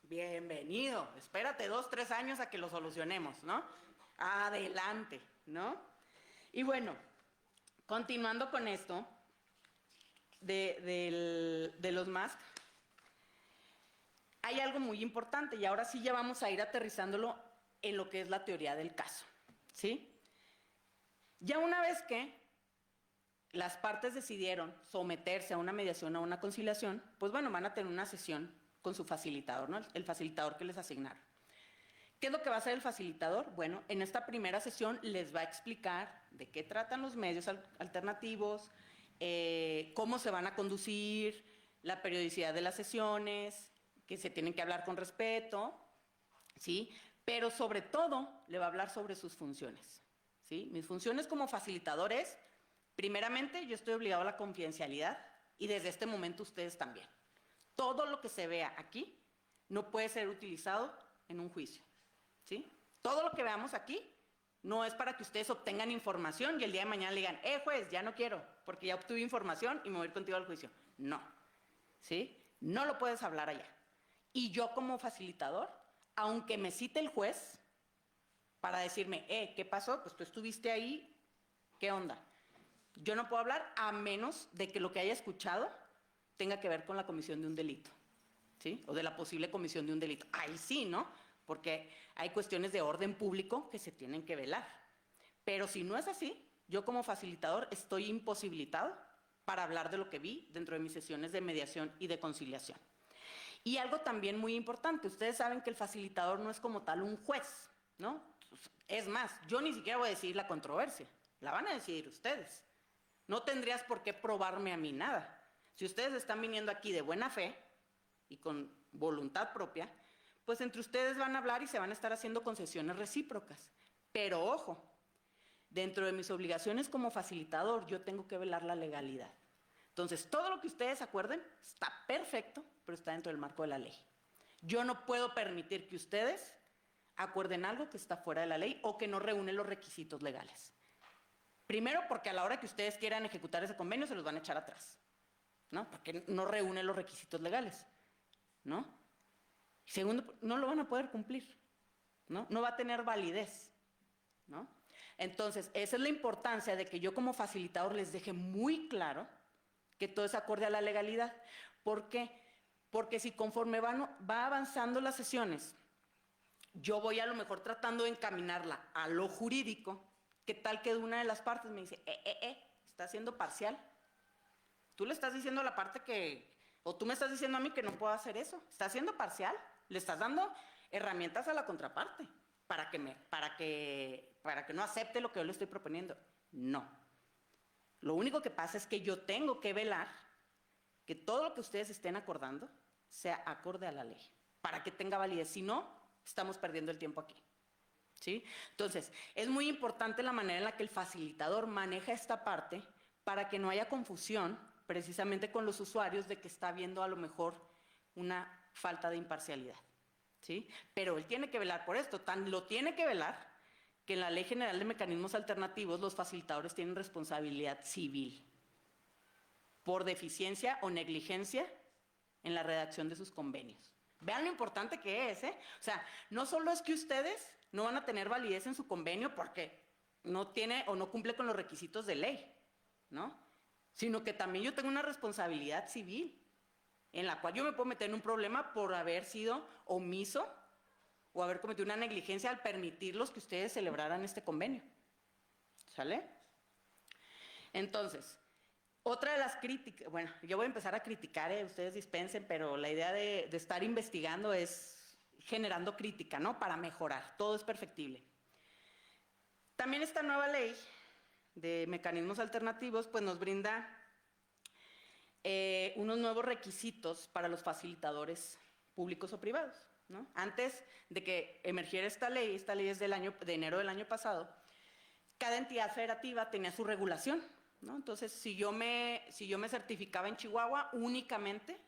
Bienvenido. Espérate 2, 3 años a que lo solucionemos, ¿no? Adelante, ¿no? Y bueno, continuando con esto de los MASC, hay algo muy importante y ahora sí ya vamos a ir aterrizándolo en lo que es la teoría del caso, ¿sí? Ya una vez que las partes decidieron someterse a una mediación o a una conciliación, pues bueno, van a tener una sesión con su facilitador, ¿no? El facilitador que les asignaron. ¿Qué es lo que va a hacer el facilitador? Bueno, en esta primera sesión les va a explicar de qué tratan los medios alternativos, cómo se van a conducir, la periodicidad de las sesiones, que se tienen que hablar con respeto, ¿sí? Pero sobre todo le va a hablar sobre sus funciones, ¿sí? Mis funciones como facilitador es, primeramente, yo estoy obligado a la confidencialidad y desde este momento ustedes también. Todo lo que se vea aquí no puede ser utilizado en un juicio, ¿sí? Todo lo que veamos aquí no es para que ustedes obtengan información y el día de mañana le digan, juez, ya no quiero, porque ya obtuve información y me voy a ir contigo al juicio. No, ¿sí? No lo puedes hablar allá. Y yo como facilitador, aunque me cite el juez para decirme, ¿qué pasó? Pues tú estuviste ahí, ¿qué onda? Yo no puedo hablar a menos de que lo que haya escuchado tenga que ver con la comisión de un delito, ¿sí? O de la posible comisión de un delito. Ahí sí, ¿no? Porque hay cuestiones de orden público que se tienen que velar. Pero si no es así, yo como facilitador estoy imposibilitado para hablar de lo que vi dentro de mis sesiones de mediación y de conciliación. Y algo también muy importante, ustedes saben que el facilitador no es como tal un juez, ¿no? Es más, yo ni siquiera voy a decidir la controversia, la van a decidir ustedes. No tendrías por qué probarme a mí nada. Si ustedes están viniendo aquí de buena fe y con voluntad propia, pues entre ustedes van a hablar y se van a estar haciendo concesiones recíprocas. Pero ojo, dentro de mis obligaciones como facilitador, yo tengo que velar la legalidad. Entonces, todo lo que ustedes acuerden está perfecto, pero está dentro del marco de la ley. Yo no puedo permitir que ustedes acuerden algo que está fuera de la ley o que no reúne los requisitos legales. Primero, porque a la hora que ustedes quieran ejecutar ese convenio se los van a echar atrás, ¿no? Porque no reúne los requisitos legales, ¿no? Segundo, no lo van a poder cumplir, ¿no? No va a tener validez, ¿no? Entonces, esa es la importancia de que yo como facilitador les deje muy claro que todo es acorde a la legalidad. ¿Por qué? Porque si conforme va avanzando las sesiones, yo voy a lo mejor tratando de encaminarla a lo jurídico, ¿qué tal que una de las partes me dice, está siendo parcial? Tú le estás diciendo a la parte o tú me estás diciendo a mí que no puedo hacer eso, está siendo parcial, le estás dando herramientas a la contraparte para que no acepte lo que yo le estoy proponiendo. No. Lo único que pasa es que yo tengo que velar que todo lo que ustedes estén acordando sea acorde a la ley, para que tenga validez. Si no, estamos perdiendo el tiempo aquí, ¿sí? Entonces, es muy importante la manera en la que el facilitador maneja esta parte para que no haya confusión precisamente con los usuarios de que está habiendo a lo mejor una falta de imparcialidad, ¿sí? Pero él tiene que velar por esto, lo tiene que velar que en la Ley General de Mecanismos Alternativos los facilitadores tienen responsabilidad civil por deficiencia o negligencia en la redacción de sus convenios. Vean lo importante que es, ¿eh? O sea, no solo es que ustedes no van a tener validez en su convenio porque no tiene o no cumple con los requisitos de ley, ¿no? Sino que también yo tengo una responsabilidad civil en la cual yo me puedo meter en un problema por haber sido omiso o haber cometido una negligencia al permitirlos que ustedes celebraran este convenio. ¿Sale? Entonces, otra de las críticas, bueno, yo voy a empezar a criticar, ustedes dispensen, pero la idea de estar investigando es generando crítica, ¿no? Para mejorar, todo es perfectible. También esta nueva ley de mecanismos alternativos, pues nos brinda unos nuevos requisitos para los facilitadores públicos o privados, ¿no? Antes de que emergiera esta ley es de enero del año pasado, cada entidad federativa tenía su regulación, ¿no? Entonces, si yo me certificaba en Chihuahua, únicamente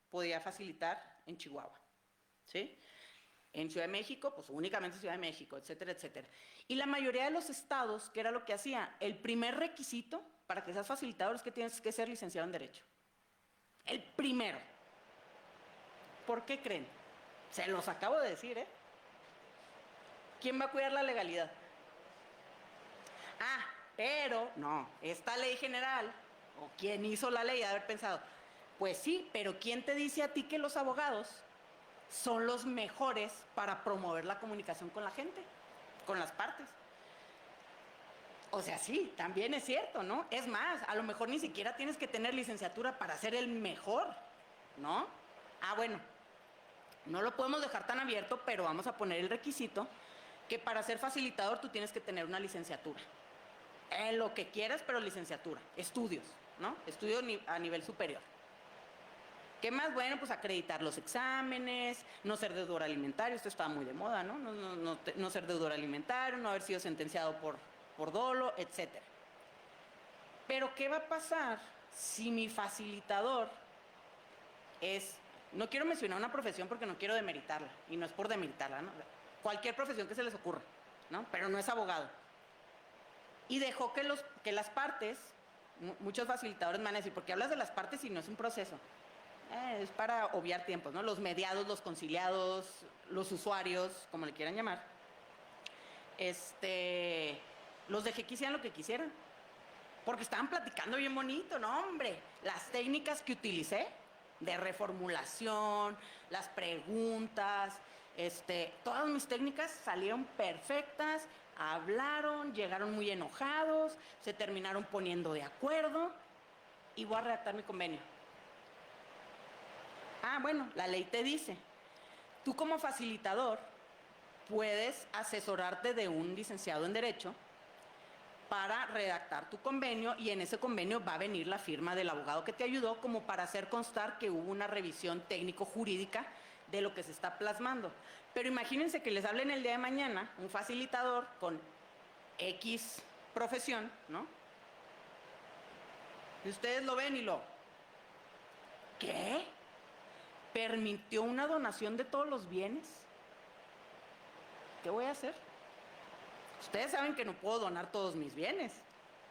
podía facilitar en Chihuahua, ¿sí? En Ciudad de México, pues únicamente Ciudad de México, etcétera, etcétera. Y la mayoría de los estados, ¿qué era lo que hacía? El primer requisito para que seas facilitador es que tienes que ser licenciado en Derecho. El primero. ¿Por qué creen? Se los acabo de decir, ¿eh? ¿Quién va a cuidar la legalidad? Ah, pero no, esta ley general, o quien hizo la ley, de haber pensado, pues sí, pero ¿quién te dice a ti que los abogados son los mejores para promover la comunicación con la gente, con las partes? O sea, sí, también es cierto, ¿no? Es más, a lo mejor ni siquiera tienes que tener licenciatura para ser el mejor, ¿no? Ah, bueno, no lo podemos dejar tan abierto, pero vamos a poner el requisito que para ser facilitador tú tienes que tener una licenciatura. En lo que quieras, pero licenciatura, estudios, ¿no? Estudios a nivel superior. ¿Qué más? Bueno, pues acreditar los exámenes, no ser deudor alimentario, esto está muy de moda, ¿no? No ser deudor alimentario, no haber sido sentenciado por dolo, etc. Pero ¿qué va a pasar si mi facilitador no quiero mencionar una profesión porque no quiero demeritarla, y no es por demeritarla, ¿no? Cualquier profesión que se les ocurra, ¿no? Pero no es abogado. Y dejó que las partes, muchos facilitadores me van a decir, ¿por qué hablas de las partes y no es un proceso? Es para obviar tiempos, ¿no? Los mediados, los conciliados, los usuarios, como le quieran llamar, los dejé que hicieran lo que quisieran, porque estaban platicando bien bonito, ¿no, hombre? Las técnicas que utilicé de reformulación, las preguntas, todas mis técnicas salieron perfectas, hablaron, llegaron muy enojados, se terminaron poniendo de acuerdo y voy a redactar mi convenio. Ah, bueno, la ley te dice, tú como facilitador puedes asesorarte de un licenciado en Derecho para redactar tu convenio y en ese convenio va a venir la firma del abogado que te ayudó como para hacer constar que hubo una revisión técnico-jurídica de lo que se está plasmando. Pero imagínense que les hablen el día de mañana un facilitador con X profesión, ¿no? Y ustedes lo ven y ¿qué? ¿Permitió una donación de todos los bienes? ¿qué voy a hacer? Ustedes saben que no puedo donar todos mis bienes.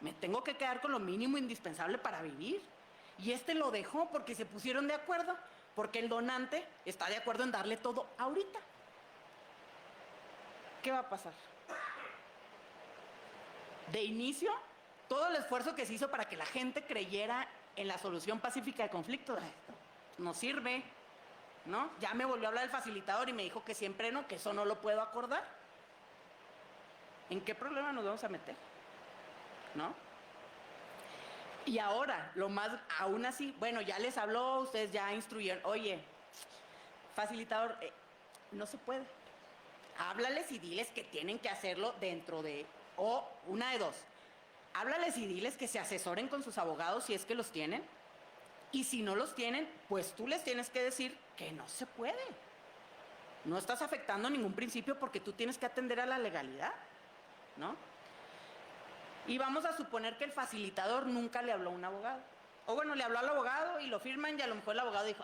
Me tengo que quedar con lo mínimo indispensable para vivir. Y lo dejó porque se pusieron de acuerdo, porque el donante está de acuerdo en darle todo ahorita. ¿Qué va a pasar? De inicio, todo el esfuerzo que se hizo para que la gente creyera en la solución pacífica de conflictos no sirve, ¿no? Ya me volvió a hablar el facilitador y me dijo que siempre no, que eso no lo puedo acordar. ¿En qué problema nos vamos a meter? ¿No? Y ahora, lo más, aún así, bueno, ya les habló, ustedes ya instruyeron, oye, facilitador, no se puede. Háblales y diles que tienen que hacerlo dentro de, o una de dos, háblales y diles que se asesoren con sus abogados si es que los tienen, y si no los tienen, pues tú les tienes que decir que no se puede. No estás afectando ningún principio porque tú tienes que atender a la legalidad, ¿no? Y vamos a suponer que el facilitador nunca le habló a un abogado. O bueno, le habló al abogado y lo firman y a lo mejor el abogado dijo,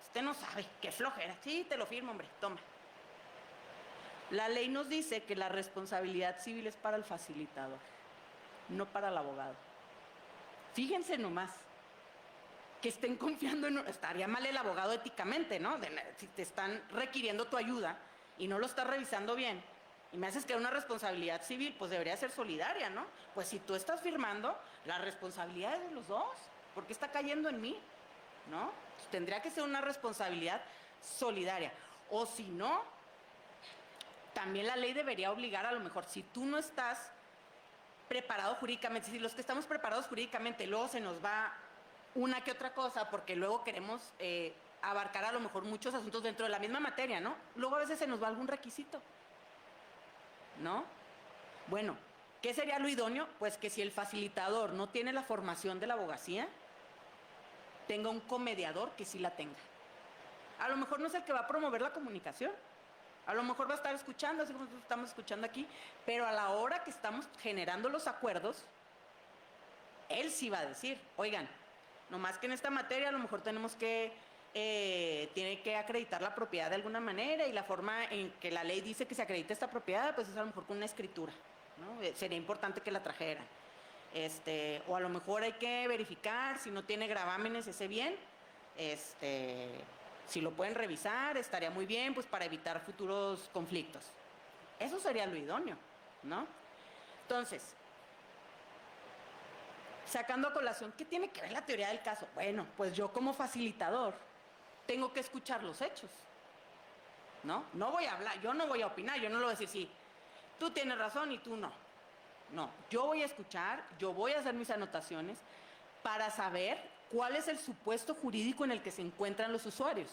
usted no sabe, qué flojera. Sí, te lo firmo, hombre, toma. La ley nos dice que la responsabilidad civil es para el facilitador, no para el abogado. Fíjense nomás, que estén confiando en... Estaría mal el abogado éticamente, ¿no? Si te están requiriendo tu ayuda y no lo estás revisando bien, y me haces que una responsabilidad civil, pues debería ser solidaria, ¿no? Pues si tú estás firmando, la responsabilidad es de los dos, porque está cayendo en mí, ¿no? Pues tendría que ser una responsabilidad solidaria. O si no, también la ley debería obligar, a lo mejor, si tú no estás preparado jurídicamente, si los que estamos preparados jurídicamente, luego se nos va una que otra cosa, porque luego queremos abarcar a lo mejor muchos asuntos dentro de la misma materia, ¿no? Luego a veces se nos va algún requisito, ¿no? Bueno, ¿qué sería lo idóneo? Pues que si el facilitador no tiene la formación de la abogacía, tenga un comediador que sí la tenga. A lo mejor no es el que va a promover la comunicación, a lo mejor va a estar escuchando, así como estamos escuchando aquí, pero a la hora que estamos generando los acuerdos, él sí va a decir, oigan, nomás que en esta materia a lo mejor tenemos que tiene que acreditar la propiedad de alguna manera y la forma en que la ley dice que se acredita esta propiedad, pues es a lo mejor con una escritura, ¿no? Sería importante que la trajeran. O a lo mejor hay que verificar si no tiene gravámenes ese bien, si lo pueden revisar, estaría muy bien, pues para evitar futuros conflictos. Eso sería lo idóneo, ¿no? Entonces, sacando a colación, ¿qué tiene que ver la teoría del caso? Bueno, pues yo como facilitador tengo que escuchar los hechos, ¿no? No voy a hablar, yo no voy a opinar, yo no le voy a decir, sí, tú tienes razón y tú no. No, yo voy a escuchar, yo voy a hacer mis anotaciones para saber cuál es el supuesto jurídico en el que se encuentran los usuarios.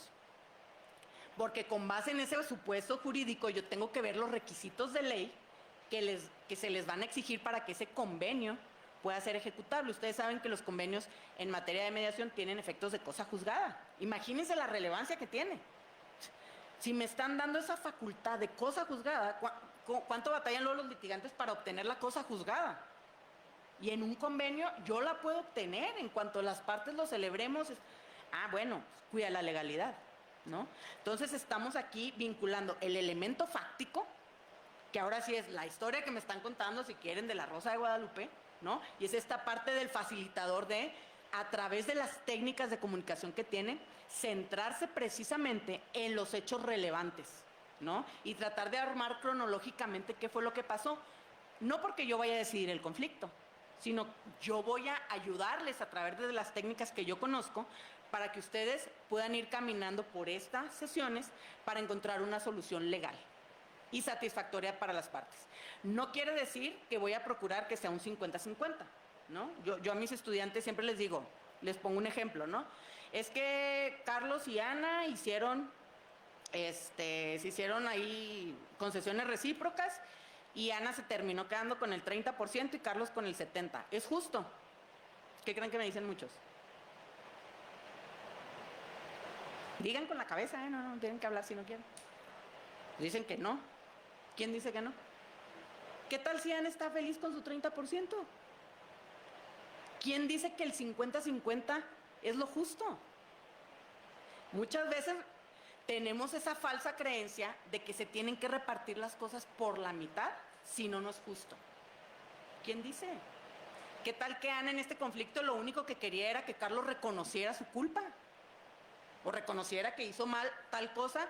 Porque con base en ese supuesto jurídico yo tengo que ver los requisitos de ley que se les van a exigir para que ese convenio pueda ser ejecutable. Ustedes saben que los convenios en materia de mediación tienen efectos de cosa juzgada. Imagínense la relevancia que tiene. Si me están dando esa facultad de cosa juzgada, ¿cuánto batallan luego los litigantes para obtener la cosa juzgada? Y en un convenio yo la puedo obtener en cuanto las partes lo celebremos. Bueno, cuida la legalidad, ¿no? Entonces estamos aquí vinculando el elemento fáctico, que ahora sí es la historia que me están contando, si quieren, de la Rosa de Guadalupe, ¿no? Y es esta parte del facilitador de, a través de las técnicas de comunicación que tiene, centrarse precisamente en los hechos relevantes, ¿no? Y tratar de armar cronológicamente qué fue lo que pasó. No porque yo vaya a decidir el conflicto, sino yo voy a ayudarles a través de las técnicas que yo conozco para que ustedes puedan ir caminando por estas sesiones para encontrar una solución legal y satisfactoria para las partes. No quiere decir que voy a procurar que sea un 50-50, ¿no? Yo a mis estudiantes siempre les digo, les pongo un ejemplo, ¿no? Es que Carlos y Ana hicieron, se hicieron ahí concesiones recíprocas y Ana se terminó quedando con el 30% y Carlos con el 70%. ¿Es justo? ¿Qué creen que me dicen muchos? Digan con la cabeza, no tienen que hablar si no quieren. Dicen que no. ¿Quién dice que no? ¿Qué tal si Ana está feliz con su 30%? ¿Quién dice que el 50-50 es lo justo? Muchas veces tenemos esa falsa creencia de que se tienen que repartir las cosas por la mitad, si no, no es justo. ¿Quién dice? ¿Qué tal que Ana en este conflicto lo único que quería era que Carlos reconociera su culpa? O reconociera que hizo mal tal cosa,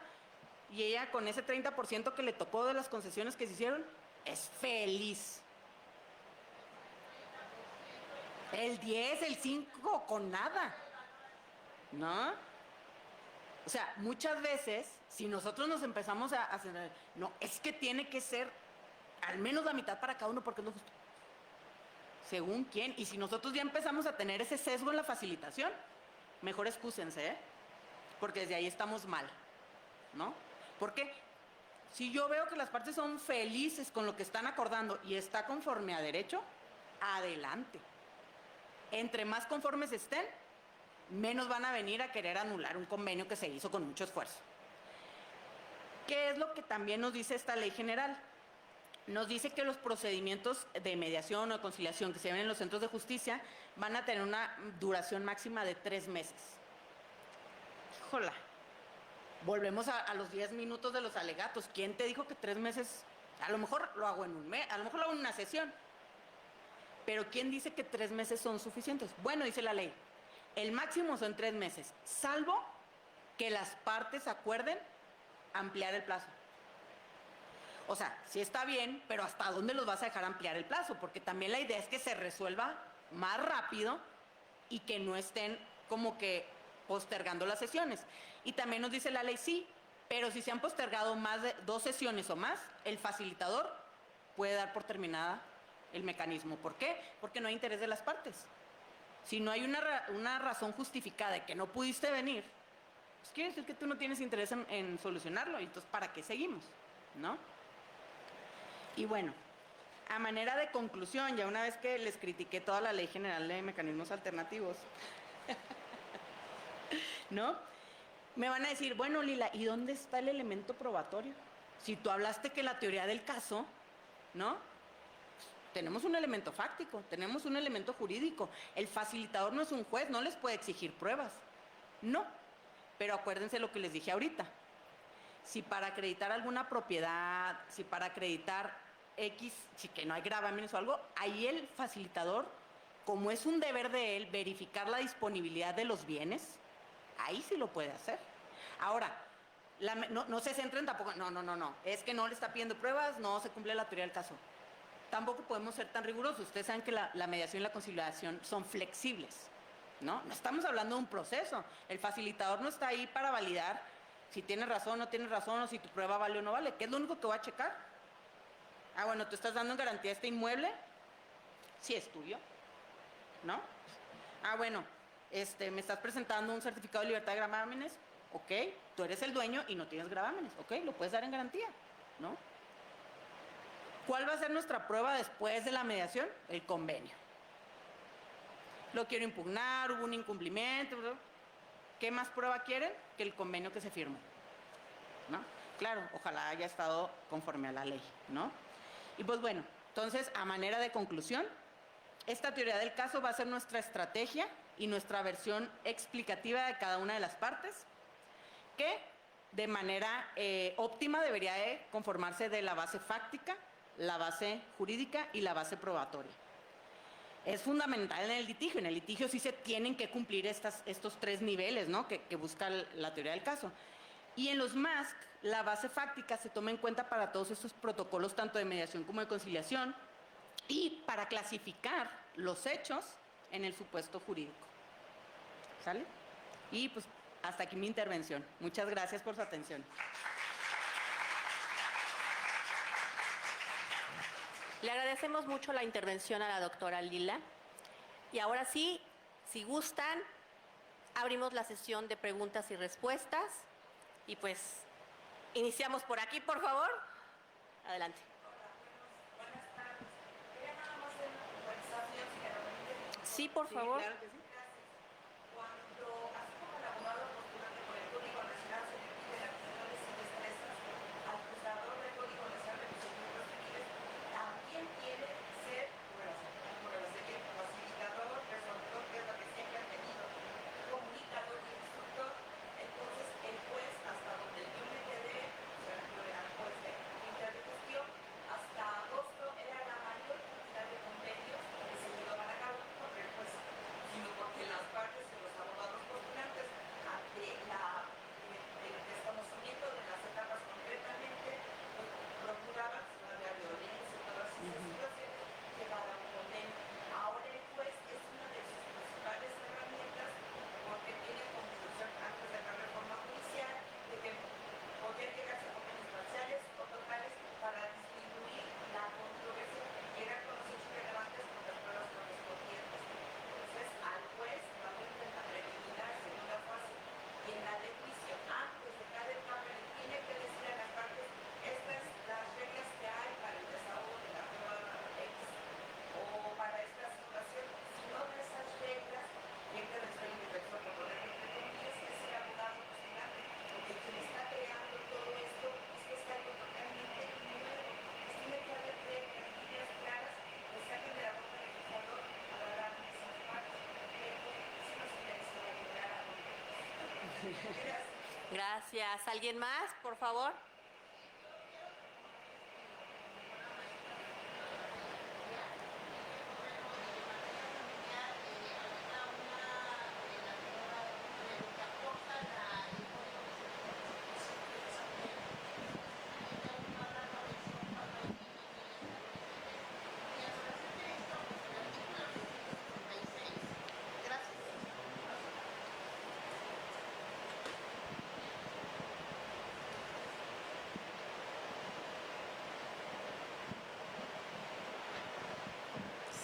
y ella con ese 30% que le tocó de las concesiones que se hicieron, es feliz. El 10, el 5, con nada. ¿No? O sea, muchas veces, si nosotros nos empezamos a hacer, no, es que tiene que ser al menos la mitad para cada uno porque es lo justo. ¿Según quién? Y si nosotros ya empezamos a tener ese sesgo en la facilitación, mejor excúsense, ¿eh? Porque desde ahí estamos mal, ¿no? Porque si yo veo que las partes son felices con lo que están acordando y está conforme a derecho, adelante. Entre más conformes estén, menos van a venir a querer anular un convenio que se hizo con mucho esfuerzo. ¿Qué es lo que también nos dice esta ley general? Nos dice que los procedimientos de mediación o de conciliación que se ven en los centros de justicia van a tener una duración máxima de 3 meses. Híjola, volvemos a los 10 minutos de los alegatos. ¿Quién te dijo que 3 meses? A lo mejor lo hago en un mes, a lo mejor lo hago en una sesión. Pero ¿quién dice que 3 meses son suficientes? Bueno, dice la ley, el máximo son 3 meses, salvo que las partes acuerden ampliar el plazo. O sea, sí está bien, pero ¿hasta dónde los vas a dejar ampliar el plazo? Porque también la idea es que se resuelva más rápido y que no estén como que postergando las sesiones. Y también nos dice la ley, sí, pero si se han postergado más de 2 sesiones o más, el facilitador puede dar por terminada el mecanismo. ¿Por qué? Porque no hay interés de las partes. Si no hay una razón justificada de que no pudiste venir, pues quiere decir que tú no tienes interés en solucionarlo, y entonces ¿para qué seguimos? ¿No? Y bueno, a manera de conclusión, ya una vez que les critiqué toda la Ley General de Mecanismos Alternativos, ¿no? Me van a decir, bueno, Lila, ¿y dónde está el elemento probatorio? Si tú hablaste que la teoría del caso, ¿no? Tenemos un elemento fáctico, tenemos un elemento jurídico. El facilitador no es un juez, no les puede exigir pruebas. No, pero acuérdense lo que les dije ahorita. Si para acreditar alguna propiedad, si para acreditar X, si que no hay gravámenes o algo, ahí el facilitador, como es un deber de él verificar la disponibilidad de los bienes, ahí sí lo puede hacer. Ahora, no se centren tampoco, no, es que no le está pidiendo pruebas, no se cumple la teoría del caso. Tampoco podemos ser tan rigurosos. Ustedes saben que la mediación y la conciliación son flexibles, ¿no? No estamos hablando de un proceso. El facilitador no está ahí para validar si tienes razón o no tienes razón, o si tu prueba vale o no vale. ¿Qué es lo único que va a checar? Ah, bueno, ¿tú estás dando en garantía este inmueble? Sí, es tuyo, ¿no? Ah, bueno, me estás presentando un certificado de libertad de gravámenes. Ok, tú eres el dueño y no tienes gravámenes. Ok, lo puedes dar en garantía, ¿no? ¿Cuál va a ser nuestra prueba después de la mediación? El convenio. Lo quiero impugnar, hubo un incumplimiento. ¿Qué más prueba quieren? Que el convenio que se firmó, ¿no? Claro, ojalá haya estado conforme a la ley, ¿no? Y pues bueno, entonces, a manera de conclusión, esta teoría del caso va a ser nuestra estrategia y nuestra versión explicativa de cada una de las partes, que de manera óptima debería de conformarse de la base fáctica, la base jurídica y la base probatoria. Es fundamental en el litigio. En el litigio sí se tienen que cumplir estos 3 niveles, ¿no? que busca la teoría del caso. Y en los MASC, la base fáctica se toma en cuenta para todos estos protocolos, tanto de mediación como de conciliación, y para clasificar los hechos en el supuesto jurídico. ¿Sale? Y pues hasta aquí mi intervención. Muchas gracias por su atención. Le agradecemos mucho la intervención a la doctora Lila. Y ahora sí, si gustan, abrimos la sesión de preguntas y respuestas. Y pues, iniciamos por aquí, por favor. Adelante. Buenas tardes. Quería nada más hacer una puntualización, si me lo permite. Sí, por favor. Claro que sí. Cuando, así como el abogado postulante por el Código Nacional se le pide actitudes y destrezas al juzgador del Código Nacional de Procedimientos Civiles, también tiene que ser, por el siguiente, facilitador, resolvedor, que es lo que siempre han tenido, comunicador y instructor. Entonces, el juez, hasta donde Gracias. ¿Alguien más, por favor?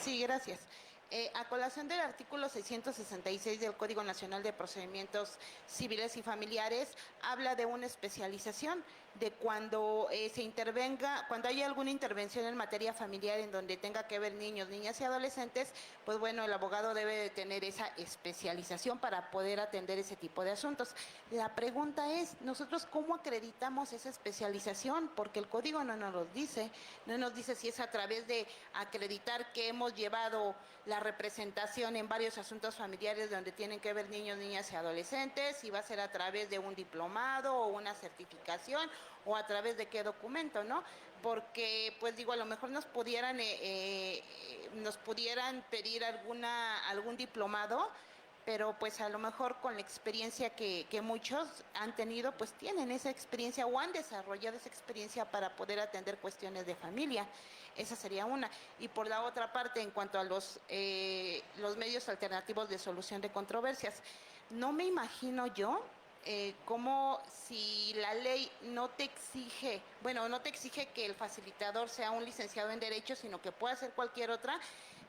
Sí, gracias. A colación del artículo 666 del Código Nacional de Procedimientos Civiles y Familiares, habla de una especialización de cuando se intervenga, cuando haya alguna intervención en materia familiar en donde tenga que ver niños, niñas y adolescentes, pues bueno, el abogado debe de tener esa especialización para poder atender ese tipo de asuntos. La pregunta es, ¿nosotros cómo acreditamos esa especialización? Porque el código no nos lo dice, no nos dice si es a través de acreditar que hemos llevado la representación en varios asuntos familiares donde tienen que ver niños, niñas y adolescentes, si va a ser a través de un diplomado o una certificación o a través de qué documento, ¿no? Porque, pues digo, a lo mejor nos pudieran pedir algún diplomado, pero pues a lo mejor con la experiencia que muchos han tenido, pues tienen esa experiencia o han desarrollado esa experiencia para poder atender cuestiones de familia. Esa sería una. Y por la otra parte, en cuanto a los medios alternativos de solución de controversias, no me imagino yo como si la ley no te exige, bueno, no te exige que el facilitador sea un licenciado en Derecho, sino que pueda ser cualquier otra,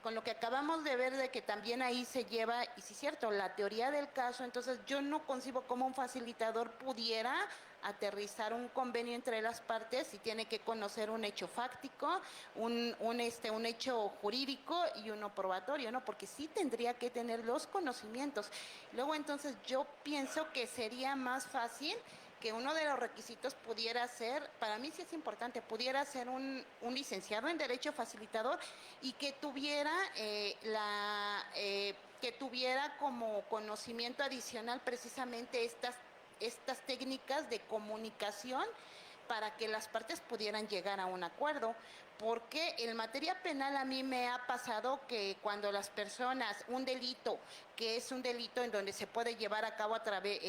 con lo que acabamos de ver de que también ahí se lleva, y sí es cierto, la teoría del caso, entonces yo no concibo cómo un facilitador pudiera aterrizar un convenio entre las partes y tiene que conocer un hecho fáctico, un hecho jurídico y uno probatorio, ¿no? Porque sí tendría que tener los conocimientos. Luego entonces yo pienso que sería más fácil que uno de los requisitos pudiera ser, para mí sí es importante, pudiera ser un licenciado en Derecho facilitador y que tuviera que tuviera como conocimiento adicional precisamente estas técnicas de comunicación para que las partes pudieran llegar a un acuerdo. Porque en materia penal a mí me ha pasado que cuando las personas, un delito, que es un delito en donde se puede llevar a cabo a través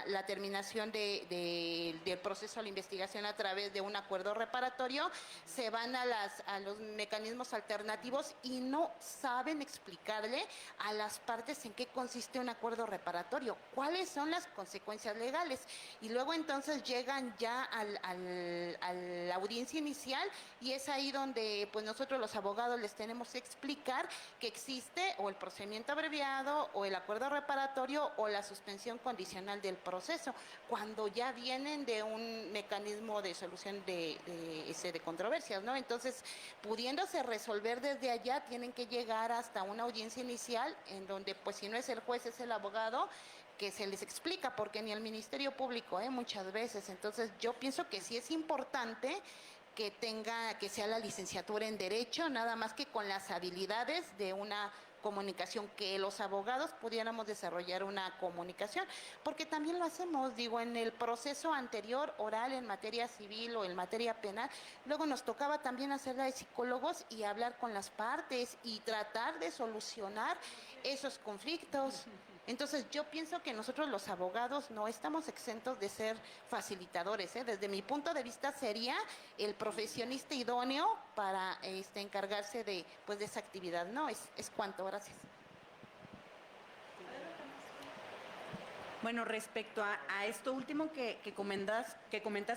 la terminación del proceso, la investigación a través de un acuerdo reparatorio, se van a los mecanismos alternativos y no saben explicarle a las partes en qué consiste un acuerdo reparatorio, cuáles son las consecuencias legales. Y luego entonces llegan ya a la audiencia inicial y es ahí donde pues nosotros los abogados les tenemos que explicar que existe o el procedimiento abreviado o el acuerdo reparatorio o la suspensión condicional del proceso, cuando ya vienen de un mecanismo de solución de controversias, ¿no? Entonces, pudiéndose resolver desde allá, tienen que llegar hasta una audiencia inicial en donde pues si no es el juez, es el abogado, que se les explica, porque ni el Ministerio Público, muchas veces. Entonces, yo pienso que sí es importante que sea la licenciatura en Derecho, nada más que con las habilidades de una comunicación, que los abogados pudiéramos desarrollar una comunicación, porque también lo hacemos, digo, en el proceso anterior, oral, en materia civil o en materia penal, luego nos tocaba también hacerla de psicólogos y hablar con las partes y tratar de solucionar esos conflictos. Entonces, yo pienso que nosotros los abogados no estamos exentos de ser facilitadores, Desde mi punto de vista sería el profesionista idóneo para encargarse de esa actividad, ¿no? Es cuanto, gracias. Bueno, respecto a esto último que comentas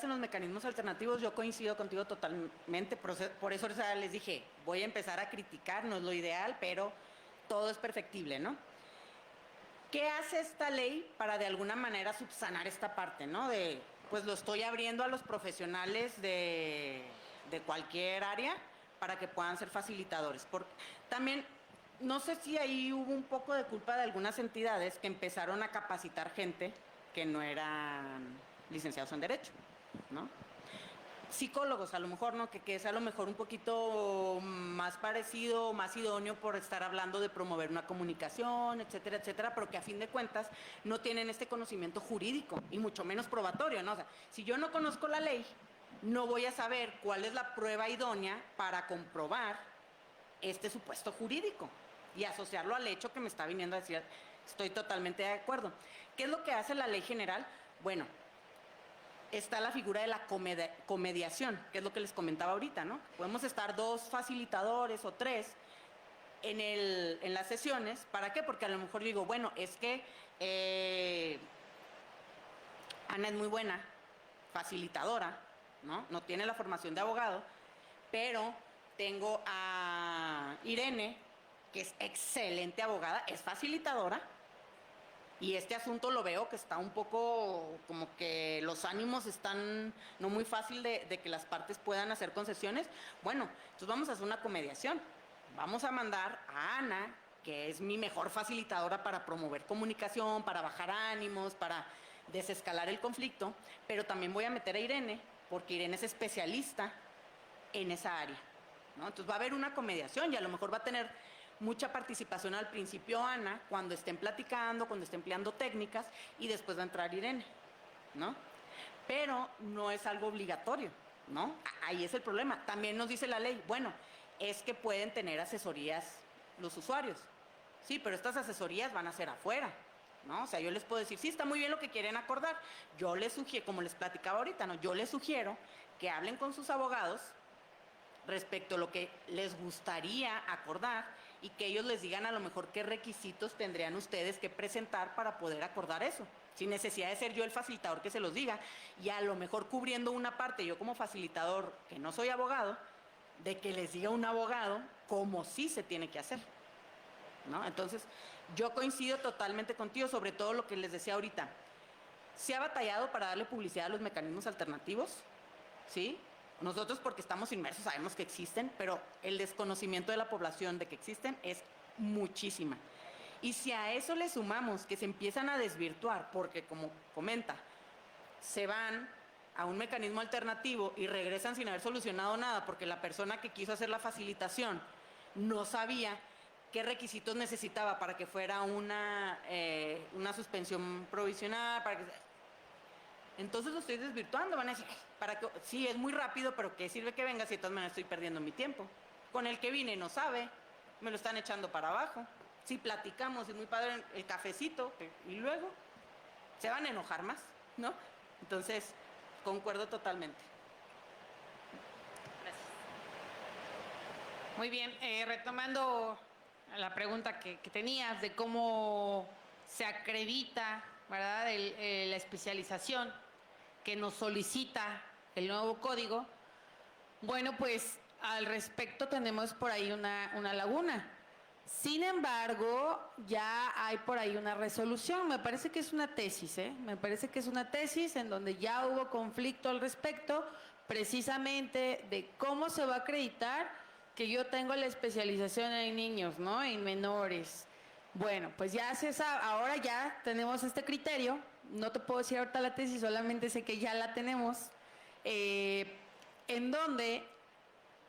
en los mecanismos alternativos, yo coincido contigo totalmente, por eso les dije, voy a empezar a criticar, no es lo ideal, pero todo es perfectible, ¿no? ¿Qué hace esta ley para de alguna manera subsanar esta parte, ¿no? Pues lo estoy abriendo a los profesionales de cualquier área para que puedan ser facilitadores. Porque también, no sé si ahí hubo un poco de culpa de algunas entidades que empezaron a capacitar gente que no eran licenciados en Derecho, ¿no? psicólogos, a lo mejor, ¿no? Que es a lo mejor un poquito más parecido, más idóneo por estar hablando de promover una comunicación, etcétera, etcétera, pero que a fin de cuentas no tienen este conocimiento jurídico y mucho menos probatorio, ¿no? O sea, si yo no conozco la ley, no voy a saber cuál es la prueba idónea para comprobar este supuesto jurídico y asociarlo al hecho que me está viniendo a decir. Estoy totalmente de acuerdo. ¿Qué es lo que hace la ley general? Bueno, está la figura de la comediación, que es lo que les comentaba ahorita, ¿no? Podemos estar 2 facilitadores o 3 en las sesiones. ¿Para qué? Porque a lo mejor yo digo, bueno, es que Ana es muy buena facilitadora, ¿no? No tiene la formación de abogado, pero tengo a Irene, que es excelente abogada, es facilitadora, y este asunto lo veo que está un poco como que los ánimos están no muy fácil de que las partes puedan hacer concesiones. Bueno, entonces vamos a hacer una comediación. Vamos a mandar a Ana, que es mi mejor facilitadora para promover comunicación, para bajar ánimos, para desescalar el conflicto, pero también voy a meter a Irene, porque Irene es especialista en esa área, ¿no? Entonces va a haber una comediación y a lo mejor va a tener mucha participación al principio Ana, cuando estén platicando, cuando estén empleando técnicas, y después va a entrar Irene, ¿no? Pero no es algo obligatorio, ¿no? Ahí es el problema. También nos dice la ley, bueno, es que pueden tener asesorías los usuarios, sí, pero estas asesorías van a ser afuera, ¿no? O sea, yo les puedo decir, sí, está muy bien lo que quieren acordar. Yo les sugiero, como les platicaba ahorita, ¿no? Yo les sugiero que hablen con sus abogados respecto a lo que les gustaría acordar y que ellos les digan a lo mejor qué requisitos tendrían ustedes que presentar para poder acordar eso, sin necesidad de ser yo el facilitador que se los diga, y a lo mejor cubriendo una parte, yo como facilitador, que no soy abogado, de que les diga un abogado cómo sí se tiene que hacer, ¿no? Entonces, yo coincido totalmente contigo, sobre todo lo que les decía ahorita. Se ha batallado para darle publicidad a los mecanismos alternativos, ¿sí? Nosotros, porque estamos inmersos, sabemos que existen, pero el desconocimiento de la población de que existen es muchísima. Y si a eso le sumamos que se empiezan a desvirtuar, porque como comenta, se van a un mecanismo alternativo y regresan sin haber solucionado nada, porque la persona que quiso hacer la facilitación no sabía qué requisitos necesitaba para que fuera una suspensión provisional, para que... Entonces lo estoy desvirtuando. Van a decir, para que, sí, es muy rápido, pero ¿qué sirve que venga si de todas maneras estoy perdiendo mi tiempo? Con el que vine no sabe, me lo están echando para abajo. Si platicamos, es muy padre el cafecito, y luego se van a enojar más, ¿no? Entonces, concuerdo totalmente. Gracias. Muy bien, retomando la pregunta que tenías de cómo se acredita, ¿verdad?, la especialización que nos solicita el nuevo código. Bueno, pues al respecto tenemos por ahí una laguna. Sin embargo, ya hay por ahí una resolución. Me parece que es una tesis, me parece que es una tesis en donde ya hubo conflicto al respecto, precisamente de cómo se va a acreditar que yo tengo la especialización en niños, ¿no?, en menores. Bueno, pues ya se sabe, ahora ya tenemos este criterio. No te puedo decir ahorita la tesis, solamente sé que ya la tenemos, en donde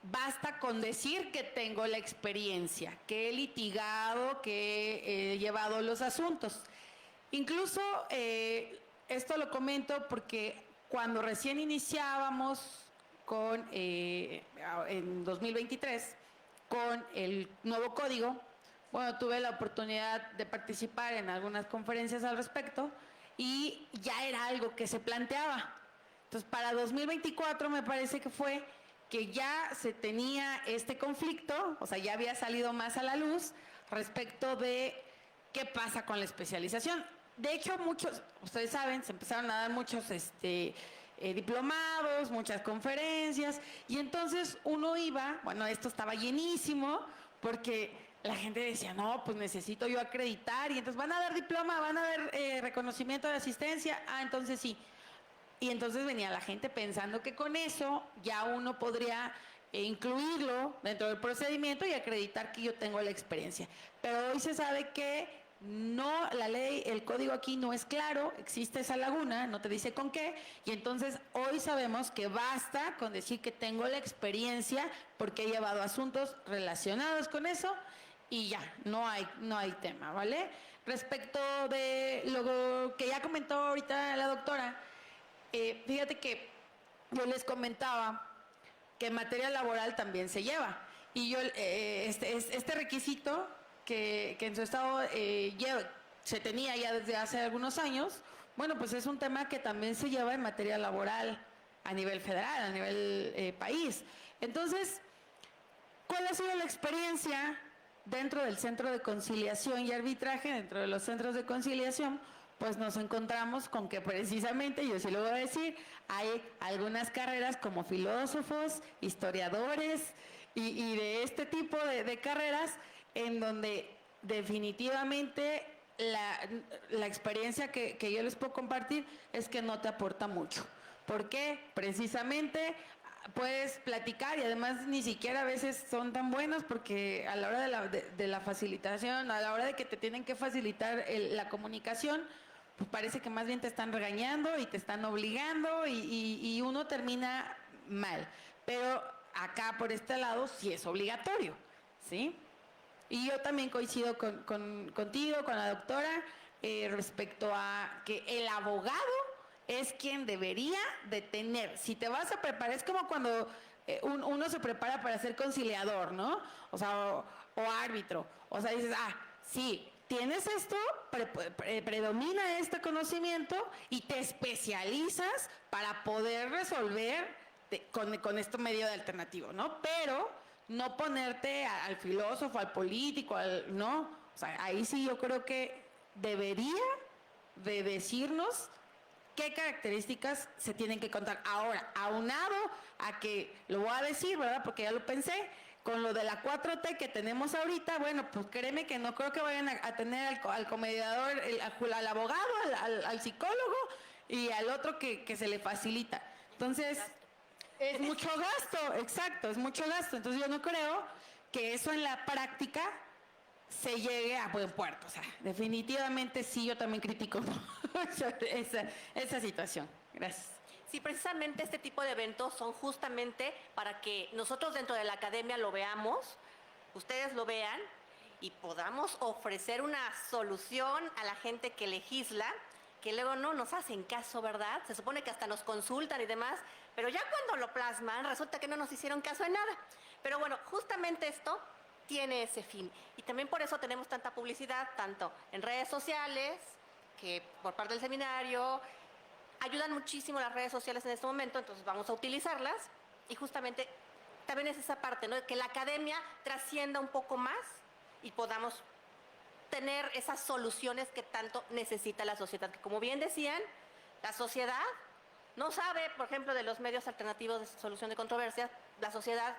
basta con decir que tengo la experiencia, que he litigado, que he llevado los asuntos. Incluso esto lo comento porque cuando recién iniciábamos con, en 2023 con el nuevo código, bueno, tuve la oportunidad de participar en algunas conferencias al respecto y ya era algo que se planteaba. Entonces, para 2024 me parece que fue que ya se tenía este conflicto, o sea, ya había salido más a la luz respecto de qué pasa con la especialización. De hecho, muchos, ustedes saben, se empezaron a dar muchos diplomados, muchas conferencias, y entonces uno iba, bueno, esto estaba llenísimo, porque la gente decía, no, pues necesito yo acreditar, y entonces van a dar diploma, van a dar reconocimiento de asistencia, entonces sí. Y entonces venía la gente pensando que con eso ya uno podría incluirlo dentro del procedimiento y acreditar que yo tengo la experiencia. Pero hoy se sabe que no, la ley, el código aquí no es claro, existe esa laguna, no te dice con qué, y entonces hoy sabemos que basta con decir que tengo la experiencia porque he llevado asuntos relacionados con eso y ya, no hay tema, ¿vale? Respecto de lo que ya comentó ahorita la doctora, fíjate que yo les comentaba que en materia laboral también se lleva. Y yo, este requisito que en su estado se tenía ya desde hace algunos años, bueno, pues es un tema que también se lleva en materia laboral a nivel federal, a nivel país. Entonces, ¿cuál ha sido la experiencia dentro del Centro de Conciliación y Arbitraje, dentro de los centros de conciliación? Pues nos encontramos con que precisamente, yo sí lo voy a decir, hay algunas carreras como filósofos, historiadores y de este tipo de carreras en donde definitivamente la experiencia que yo les puedo compartir es que no te aporta mucho. ¿Por qué? Precisamente puedes platicar y además ni siquiera a veces son tan buenos porque a la hora de la facilitación, a la hora de que te tienen que facilitar la comunicación, pues parece que más bien te están regañando y te están obligando y uno termina mal. Pero acá por este lado sí es obligatorio, ¿sí? Y yo también coincido contigo, con la doctora, respecto a que el abogado es quien debería de tener. Si te vas a preparar, es como cuando uno se prepara para ser conciliador, ¿no? O sea, o árbitro. O sea, dices, sí, tienes esto, predomina este conocimiento y te especializas para poder resolver con este medio de alternativo, ¿no? Pero no ponerte al filósofo, al político, ¿no? O sea, ahí sí yo creo que debería de decirnos qué características se tienen que contar. Ahora, aunado a que, lo voy a decir, ¿verdad? Porque ya lo pensé, con lo de la 4T que tenemos ahorita, bueno, pues créeme que no creo que vayan a tener al comediador, al abogado, al psicólogo y al otro que se le facilita. Entonces, es mucho gasto, exacto, es mucho gasto. Entonces yo no creo que eso en la práctica se llegue a buen puerto. O sea, definitivamente sí, yo también critico esa situación. Gracias. Sí, precisamente este tipo de eventos son justamente para que nosotros dentro de la academia lo veamos, ustedes lo vean y podamos ofrecer una solución a la gente que legisla, que luego no nos hacen caso, ¿verdad? Se supone que hasta nos consultan y demás, pero ya cuando lo plasman resulta que no nos hicieron caso en nada. Pero bueno, justamente esto tiene ese fin. Y también por eso tenemos tanta publicidad, tanto en redes sociales, que por parte del seminario, ayudan muchísimo las redes sociales en este momento, entonces vamos a utilizarlas. Y justamente también es esa parte, ¿no? Que la academia trascienda un poco más y podamos tener esas soluciones que tanto necesita la sociedad. Que como bien decían, la sociedad no sabe, por ejemplo, de los medios alternativos de solución de controversias, la sociedad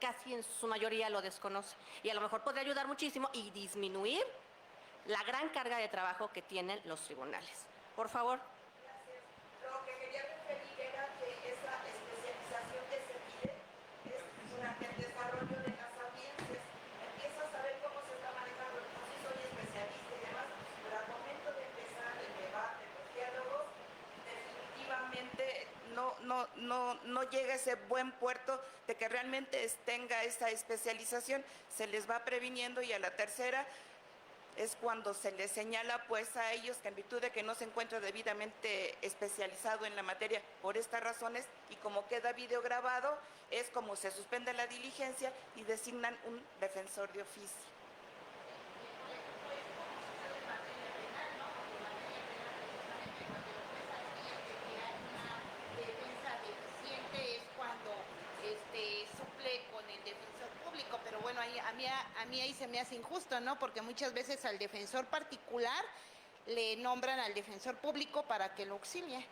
casi en su mayoría lo desconoce. Y a lo mejor podría ayudar muchísimo y disminuir la gran carga de trabajo que tienen los tribunales. Por favor. Lo que quería referir era que esa especialización que se pide es durante el desarrollo de las audiencias. Empiezas a ver cómo se está manejando. Yo sí soy especialista y demás, pero al momento de empezar el debate, los diálogos, definitivamente no llega a ese buen puerto de que realmente tenga esa especialización. Se les va previniendo y a la tercera es cuando se les señala pues a ellos que en virtud de que no se encuentra debidamente especializado en la materia por estas razones y como queda video grabado, es como se suspende la diligencia y designan un defensor de oficio. Es cuando suple con el defensor público, pero bueno, a mí ahí se me hace injusto, ¿no? Porque muchas veces al defensor particular le nombran al defensor público para que lo auxilie.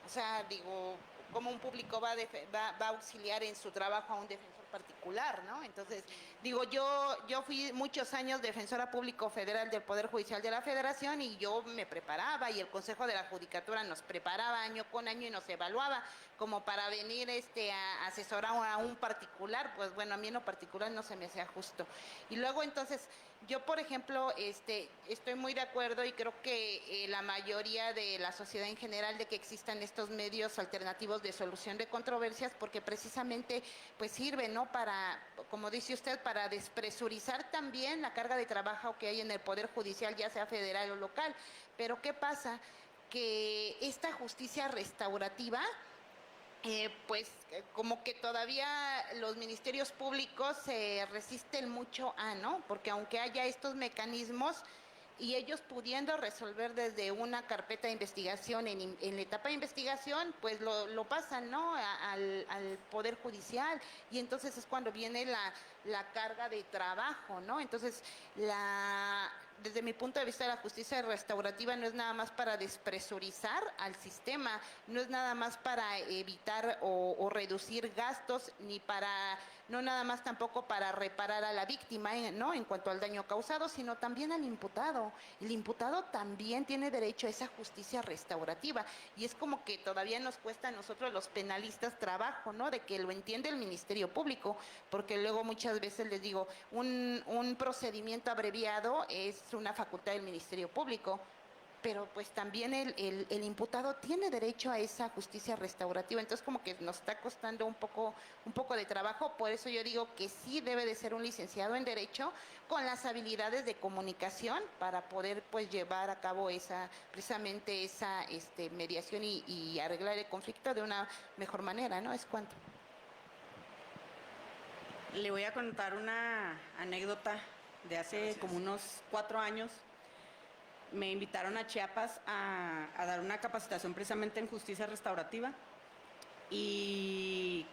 O sea, digo, ¿cómo un público va a auxiliar en su trabajo a un defensor particular, ¿no? Entonces, digo, yo fui muchos años defensora público federal del Poder Judicial de la Federación y yo me preparaba y el Consejo de la Judicatura nos preparaba año con año y nos evaluaba como para venir a asesorar a un particular. Pues bueno, a mí en lo particular no se me hacía justo. Y luego entonces, yo por ejemplo, estoy muy de acuerdo y creo que la mayoría de la sociedad en general de que existan estos medios alternativos de solución de controversias, porque precisamente pues sirve, ¿no? Para, como dice usted, para despresurizar también la carga de trabajo que hay en el Poder Judicial, ya sea federal o local. Pero ¿qué pasa? Que esta justicia restaurativa, como que todavía los ministerios públicos se resisten mucho a, ¿no? Porque aunque haya estos mecanismos y ellos pudiendo resolver desde una carpeta de investigación en la etapa de investigación, pues lo pasan, ¿no? Al Poder Judicial, y entonces es cuando viene la carga de trabajo, ¿no? Entonces, desde mi punto de vista, la justicia restaurativa no es nada más para despresurizar al sistema, no es nada más para evitar o reducir gastos, no nada más tampoco para reparar a la víctima, ¿no? En cuanto al daño causado, sino también al imputado. El imputado también tiene derecho a esa justicia restaurativa, y es como que todavía nos cuesta a nosotros los penalistas trabajo, ¿no? De que lo entiende el Ministerio Público, porque luego muchas veces les digo, un procedimiento abreviado es una facultad del Ministerio Público, pero pues también el imputado tiene derecho a esa justicia restaurativa. Entonces como que nos está costando un poco de trabajo. Por eso yo digo que sí debe de ser un licenciado en Derecho con las habilidades de comunicación para poder pues llevar a cabo precisamente esa mediación y arreglar el conflicto de una mejor manera, ¿no? Es cuanto. Le voy a contar una anécdota de hace como unos 4 años. Me invitaron a Chiapas a dar una capacitación precisamente en justicia restaurativa, y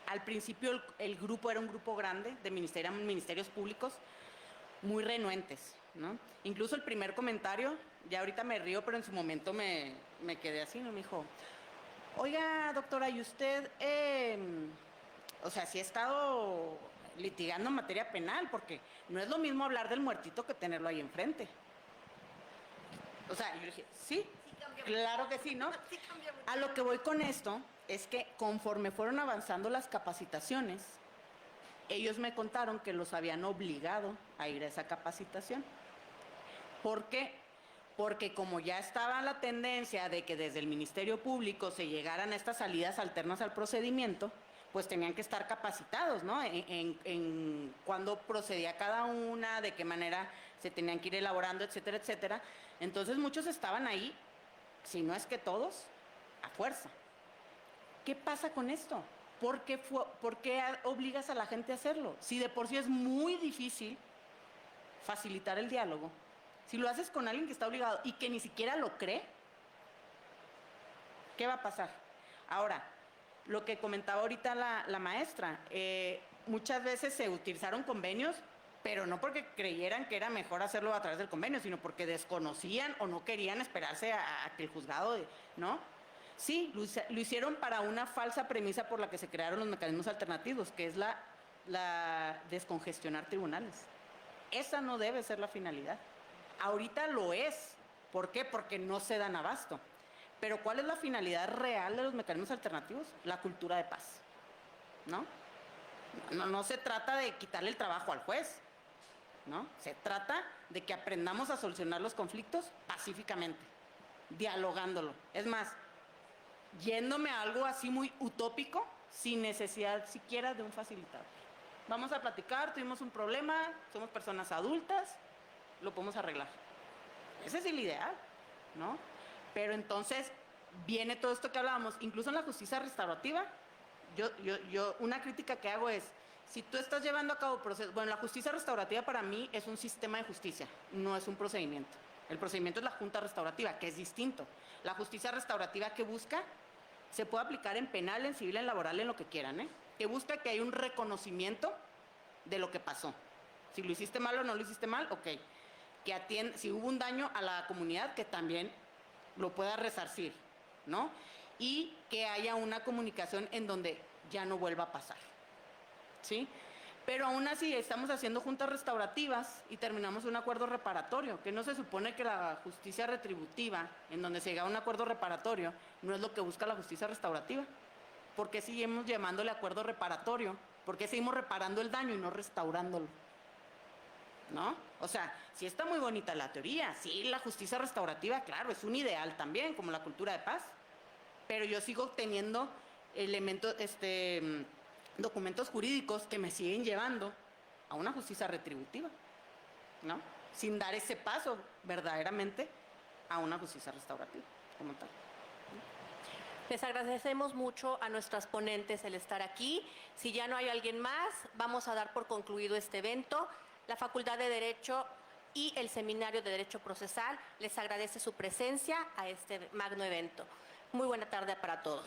al principio el grupo era un grupo grande de ministerios públicos muy renuentes, ¿no? Incluso el primer comentario, ya ahorita me río, pero en su momento me quedé así, ¿no? Me dijo, oiga, doctora, ¿y usted, o sea, sí ha estado litigando en materia penal? Porque no es lo mismo hablar del muertito que tenerlo ahí enfrente. O sea, yo dije, sí, claro que sí, ¿no? A lo que voy con esto es que conforme fueron avanzando las capacitaciones, ellos me contaron que los habían obligado a ir a esa capacitación. ¿Por qué? Porque como ya estaba la tendencia de que desde el Ministerio Público se llegaran a estas salidas alternas al procedimiento, pues tenían que estar capacitados, ¿no? En cuándo procedía cada una, de qué manera se tenían que ir elaborando, etcétera, etcétera. Entonces muchos estaban ahí, si no es que todos, a fuerza. ¿Qué pasa con esto? ¿Por qué obligas a la gente a hacerlo? Si de por sí es muy difícil facilitar el diálogo, si lo haces con alguien que está obligado y que ni siquiera lo cree, ¿qué va a pasar? Ahora, lo que comentaba ahorita la maestra, muchas veces se utilizaron convenios, pero no porque creyeran que era mejor hacerlo a través del convenio, sino porque desconocían o no querían esperarse a que el juzgado, ¿no? Sí, lo hicieron para una falsa premisa por la que se crearon los mecanismos alternativos, que es la descongestionar tribunales. Esa no debe ser la finalidad. Ahorita lo es. ¿Por qué? Porque no se dan abasto. Pero ¿cuál es la finalidad real de los mecanismos alternativos? La cultura de paz, ¿no? No se trata de quitarle el trabajo al juez, ¿no? Se trata de que aprendamos a solucionar los conflictos pacíficamente, dialogándolo. Es más, yéndome a algo así muy utópico, sin necesidad siquiera de un facilitador. Vamos a platicar, tuvimos un problema, somos personas adultas, lo podemos arreglar. Ese es el ideal, ¿no? Pero entonces viene todo esto que hablábamos, incluso en la justicia restaurativa. Yo una crítica que hago es, si tú estás llevando a cabo procesos, bueno, la justicia restaurativa para mí es un sistema de justicia, no es un procedimiento. El procedimiento es la junta restaurativa, que es distinto. La justicia restaurativa que busca, se puede aplicar en penal, en civil, en laboral, en lo que quieran, ¿eh? Que busca que haya un reconocimiento de lo que pasó. Si lo hiciste mal o no lo hiciste mal, ok. Que atienda, si hubo un daño a la comunidad, que también lo pueda resarcir, ¿no? Y que haya una comunicación en donde ya no vuelva a pasar. ¿sí? Pero aún así estamos haciendo juntas restaurativas y terminamos un acuerdo reparatorio, que no se supone que la justicia retributiva, en donde se llega a un acuerdo reparatorio, no es lo que busca la justicia restaurativa. ¿Por qué seguimos llamándole acuerdo reparatorio? ¿Por qué seguimos reparando el daño y no restaurándolo? ¿No? O sea, sí está muy bonita la teoría, sí, la justicia restaurativa, claro, es un ideal también, como la cultura de paz, pero yo sigo teniendo elementos, documentos jurídicos que me siguen llevando a una justicia retributiva, ¿no? Sin dar ese paso verdaderamente a una justicia restaurativa como tal. Les agradecemos mucho a nuestras ponentes el estar aquí. Si ya no hay alguien más, vamos a dar por concluido este evento. La Facultad de Derecho y el Seminario de Derecho Procesal les agradece su presencia a este magno evento. Muy buena tarde para todos.